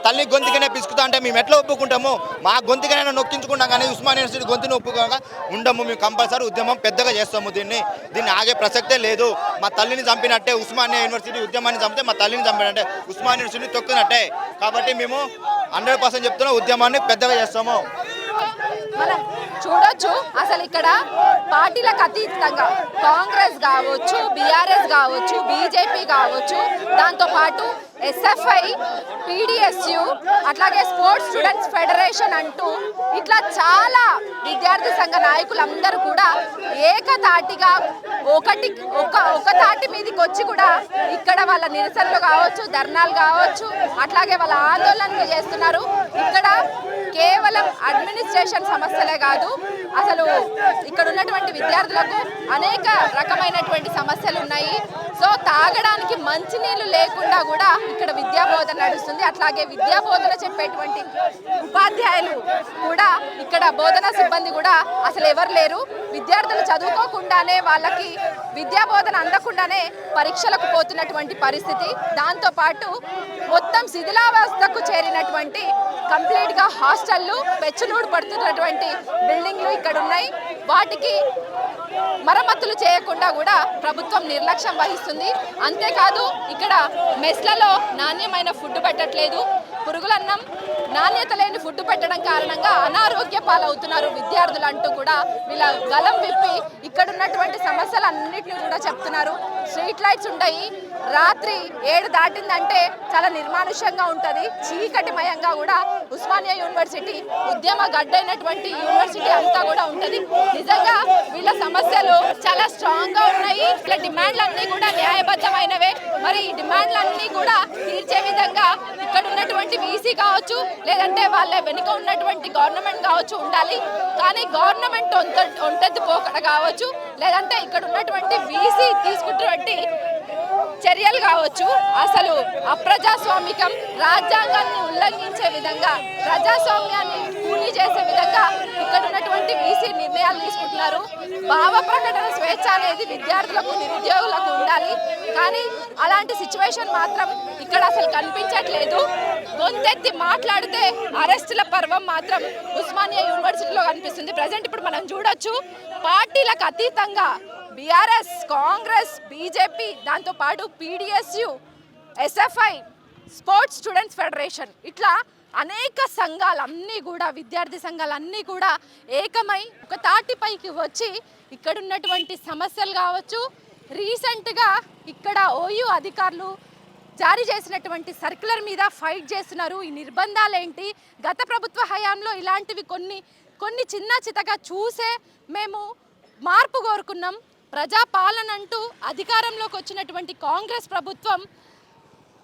తల్లి గొంతుకనే పిసుకుతా అంటే మేము ఎట్లా ఒప్పుకుంటాము? మా గొంతుకైనా నొక్కించుకుంటాం, కానీ ఉస్మాన్ యూనివర్సిటీ గొంతుని ఒప్పుకోగా ఉండము. మేము కంపల్సరీ ఉద్యమం పెద్దగా చేస్తాము. దీన్ని ఆగే ప్రసక్తే లేదు. మా తల్లిని చంపినట్టే ఉస్మానియా యూనివర్సిటీ ఉద్యమాన్ని చంపితే మా తల్లిని చంపినట్టే, ఉస్మాన్ యూనివర్సిటీ తొక్కినట్టే. కాబట్టి మేము 100% చెప్తున్నాం, ఉద్యమాన్ని పెద్దగా చేస్తాము. మనం చూడొచ్చు అసలు ఇక్కడ పార్టీలకు అతీతంగా కాంగ్రెస్ కావచ్చు, బీఆర్ఎస్ కావచ్చు, బీజేపీ కావచ్చు, దాంతోపాటు ఎస్ఎఫ్ఐ, పీడిఎస్యు, అట్లాగే స్పోర్ట్స్ స్టూడెంట్స్ ఫెడరేషన్ అంటూ ఇట్లా చాలా విద్యార్థి సంఘ నాయకులందరూ కూడా ఏకతాటిగా ఒక తాటి మీదకి వచ్చి కూడా ఇక్కడ వాళ్ళ నిరసనలు కావచ్చు, ధర్నాలు కావచ్చు, అట్లాగే వాళ్ళ ఆందోళనలు చేస్తున్నారు. ఇక్కడ కేవలం అడ్మినిస్ట్రేషన్ సమస్యలే కాదు, అసలు ఇక్కడ ఉన్నటువంటి విద్యార్థులకు అనేక రకమైనటువంటి సమస్యలు ఉన్నాయి. సో తాగడానికి మంచినీళ్ళు లేకుండా కూడా ఇక్కడ విద్యా బోధన నడుస్తుంది. అట్లాగే విద్యా బోధన చెప్పేటువంటి ఉపాధ్యాయులు కూడా, ఇక్కడ బోధనా సిబ్బంది కూడా అసలు ఎవరు లేరు. విద్యార్థులు చదువుకోకుండానే వాళ్ళకి విద్యా బోధన అందకుండానే పరీక్షలకు పోతున్నటువంటి పరిస్థితి. దాంతోపాటు మొత్తం శిథిలావస్థకు చేరినటువంటి కంప్లీట్గా హాస్టళ్ళు, పెచ్చునూడు పడుతున్నటువంటి బిల్డింగ్లు ఇక్కడ ఉన్నాయి. వాటికి మరమ్మతులు చేయకుండా కూడా ప్రభుత్వం నిర్లక్ష్యం వహిస్తుంది. అంతేకాదు ఇక్కడ మెస్లలో నాణ్యమైన ఫుడ్ పెట్టట్లేదు. పురుగులన్నం, నాణ్యత లేని ఫుడ్ పెట్టడం కారణంగా అనారోగ్య పాలవుతున్నారు విద్యార్థులు అంటూ కూడా వీళ్ళ గలం విప్పి ఇక్కడ ఉన్నటువంటి సమస్యలన్నింటినీ కూడా చెప్తున్నారు. స్ట్రీట్ లైట్స్ ఉంటాయి, రాత్రి 7 దాటిందంటే చాలా నిర్మానుష్యంగా ఉంటుంది, చీకటిమయంగా కూడా ఉస్మానియా యూనివర్సిటీ ఉద్యమ గడ్డైనటువంటి యూనివర్సిటీ అంతా కూడా ఉంటుంది. నిజంగా వీళ్ళ సమస్యలు చాలా స్ట్రాంగ్ గా ఉన్నాయి. వీళ్ళ డిమాండ్లన్నీ కూడా న్యాయబద్ధమైనవే. మరి ఈ డిమాండ్లన్నీ కూడా తీర్చే విధంగా ఇక్కడ ఉన్నటువంటి వీసీ కావచ్చు, లేదంటే వాళ్ళ వెనుక ఉన్నటువంటి గవర్నమెంట్ కావచ్చు ఉండాలి. కానీ గవర్నమెంట్ ఒంటెత్తు పోకడ కావచ్చు, లేదంటే ఇక్కడ ఉన్నటువంటి వీసీ తీసుకుంటున్నటువంటి చర్యలు కావచ్చు అసలు అప్రజాస్వామికం, రాజ్యాంగాన్ని ఉల్లంఘించే విధంగా, ప్రజాస్వామ్యాన్ని కూలీ చేసే విధంగా ఇక్కడ ఉన్నటువంటి వీసీ నిర్ణయాలు తీసుకుంటున్నారు. భావ ప్రకటన స్వేచ్ఛ అనేది విద్యార్థులకు, నిరుద్యోగులకు ఉండాలి. కానీ అలాంటి సిచ్యువేషన్ మాత్రం ఇక్కడ అసలు కనిపించట్లేదు. గొంతెత్తి మాట్లాడితే అరెస్టుల పర్వం మాత్రం ఉస్మానియా యూనివర్సిటీలో కనిపిస్తుంది. ప్రజెంట్ ఇప్పుడు మనం చూడొచ్చు, పార్టీలకు అతీతంగా బీఆర్ఎస్, కాంగ్రెస్, బీజేపీ, దాంతోపాటు PDSU, SFI, sports students federation, ఇట్లా అనేక సంఘాలన్నీ కూడా, విద్యార్థి సంఘాలన్నీ కూడా ఏకమై ఒక తాటిపైకి వచ్చి ఇక్కడ ఉన్నటువంటి సమస్యలు కావచ్చు, రీసెంట్గా ఇక్కడ ఓయూ అధికారులు జారీ చేసినటువంటి సర్క్యులర్ మీద ఫైట్ చేస్తున్నారు. ఈ నిర్బంధాలు ఏంటి? గత ప్రభుత్వ హయాంలో ఇలాంటివి కొన్ని చిన్న చితగా చూసే మేము మార్పు కోరుకున్నాం. ప్రజాపాలన అంటూ అధికారంలోకి వచ్చినటువంటి కాంగ్రెస్ ప్రభుత్వం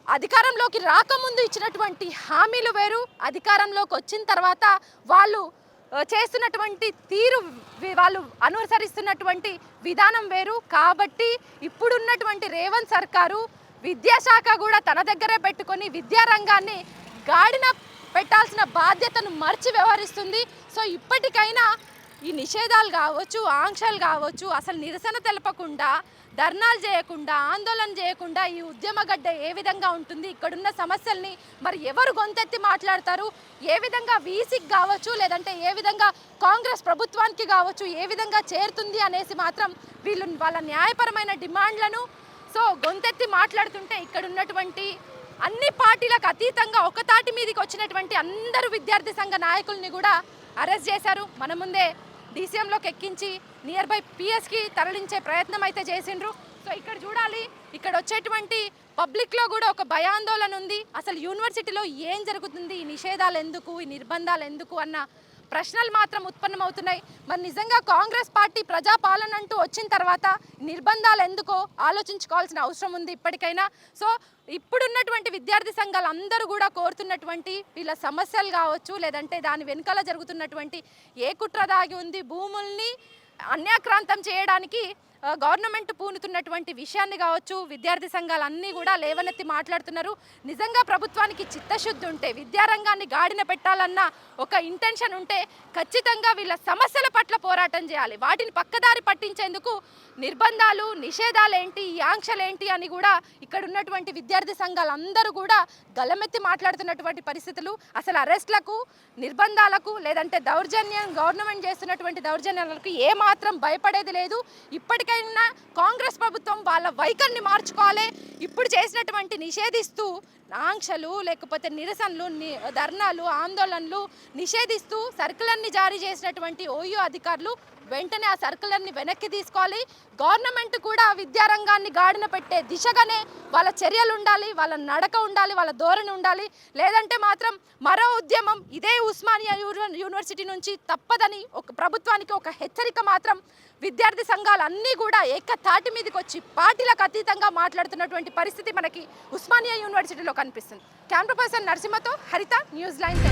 అధికారంలోకి రాకముందు ఇచ్చినటువంటి హామీలు వేరు, అధికారంలోకి వచ్చిన తర్వాత వాళ్ళు చేస్తున్నటువంటి తీరు, వాళ్ళు అనుసరిస్తున్నటువంటి విధానం వేరు. కాబట్టి ఇప్పుడున్నటువంటి రేవంత్ సర్కారు విద్యాశాఖ కూడా తన దగ్గరే పెట్టుకొని విద్యారంగాన్ని గాడిన పెట్టాల్సిన బాధ్యతను మర్చి వ్యవహరిస్తుంది. సో ఇప్పటికైనా ఈ నిషేధాలు కావచ్చు, ఆంక్షలు కావచ్చు, అసలు నిరసన తెలపకుండా, ధర్నాలు చేయకుండా, ఆందోళన చేయకుండా ఈ ఉద్యమగడ్డ ఏ విధంగా ఉంటుంది? ఇక్కడున్న సమస్యల్ని మరి ఎవరు గొంతెత్తి మాట్లాడతారు? ఏ విధంగా వీసీకి కావచ్చు, లేదంటే ఏ విధంగా కాంగ్రెస్ ప్రభుత్వానికి కావచ్చు ఏ విధంగా చేరుతుంది అనేసి మాత్రం వీళ్ళు వాళ్ళ న్యాయపరమైన డిమాండ్లను సో గొంతెత్తి మాట్లాడుతుంటే ఇక్కడ ఉన్నటువంటి అన్ని పార్టీలకు అతీతంగా ఒక తాటి మీదకి వచ్చినటువంటి అందరూ విద్యార్థి సంఘ నాయకుల్ని కూడా అరెస్ట్ చేశారు. మన ముందే డీసీఎంలోకి ఎక్కించి నియర్ బై పిఎస్కి తరలించే ప్రయత్నం అయితే చేసిండ్రు. సో ఇక్కడ చూడాలి, ఇక్కడ వచ్చేటువంటి పబ్లిక్లో కూడా ఒక భయాందోళన ఉంది. అసలు యూనివర్సిటీలో ఏం జరుగుతుంది, ఈ నిషేధాలు ఎందుకు, ఈ నిర్బంధాలు ఎందుకు అన్న ప్రశ్నలు మాత్రం ఉత్పన్నమవుతున్నాయి. మరి నిజంగా కాంగ్రెస్ పార్టీ ప్రజాపాలన అంటూ వచ్చిన తర్వాత నిర్బంధాలు ఎందుకో ఆలోచించుకోవాల్సిన అవసరం ఉంది ఇప్పటికైనా. సో ఇప్పుడున్నటువంటి విద్యార్థి సంఘాలు అందరూ కూడా కోరుతున్నటువంటి వీళ్ళ సమస్యలు కావచ్చు, లేదంటే దాని వెనుకాల జరుగుతున్నటువంటి ఏ కుట్ర దాగి ఉంది, భూముల్ని అన్యాక్రాంతం చేయడానికి గవర్నమెంట్ పూనుతున్నటువంటి విషయాన్ని కావచ్చు విద్యార్థి సంఘాలు అన్నీ కూడా లేవనెత్తి మాట్లాడుతున్నారు. నిజంగా ప్రభుత్వానికి చిత్తశుద్ధి ఉంటే, విద్యారంగాన్ని గాడిన పెట్టాలన్న ఒక ఇంటెన్షన్ ఉంటే ఖచ్చితంగా వీళ్ళ సమస్యల పట్ల పోరాటం చేయాలి. వాటిని పక్కదారి పట్టించేందుకు నిర్బంధాలు, నిషేధాలు ఏంటి, ఈ ఆంక్షలు ఏంటి అని కూడా ఇక్కడ ఉన్నటువంటి విద్యార్థి సంఘాలు అందరూ కూడా గలమెత్తి మాట్లాడుతున్నటువంటి పరిస్థితులు. అసలు అరెస్ట్లకు, నిర్బంధాలకు, లేదంటే గవర్నమెంట్ చేస్తున్నటువంటి దౌర్జన్యాలకు ఏమాత్రం భయపడేది లేదు. ఇప్పటికైనా కాంగ్రెస్ ప్రభుత్వం వాళ్ళ వైఖరిని మార్చుకోవాలి. ఇప్పుడు చేసినటువంటి నిషేధిస్తూ ఆంక్షలు, లేకపోతే నిరసనలు, ధర్నాలు, ఆందోళనలు నిషేధిస్తూ సర్కులర్ని జారీ చేసినటువంటి ఓయూ అధికారులు వెంటనే ఆ సర్కులర్ని వెనక్కి తీసుకోవాలి. గవర్నమెంట్ కూడా విద్యారంగాన్ని గాడిన పెట్టే దిశగానే వాళ్ళ చర్యలు ఉండాలి, వాళ్ళ నడక ఉండాలి, వాళ్ళ ధోరణి ఉండాలి. లేదంటే మాత్రం మరో ఉద్యమం ఇదే ఉస్మానియా యూనివర్సిటీ నుంచి తప్పదని ఒక ప్రభుత్వానికి ఒక హెచ్చరిక మాత్రం విద్యార్థి సంఘాలు అన్నీ కూడా ఏకతాటి మీదకి వచ్చి పార్టీలకు అతీతంగా మాట్లాడుతున్నటువంటి పరిస్థితి మనకి ఉస్మానియా యూనివర్సిటీలో కనిపిస్తుంది. కెమెరా పర్సన్ నరసింహతో హరిత, న్యూస్ లైన్.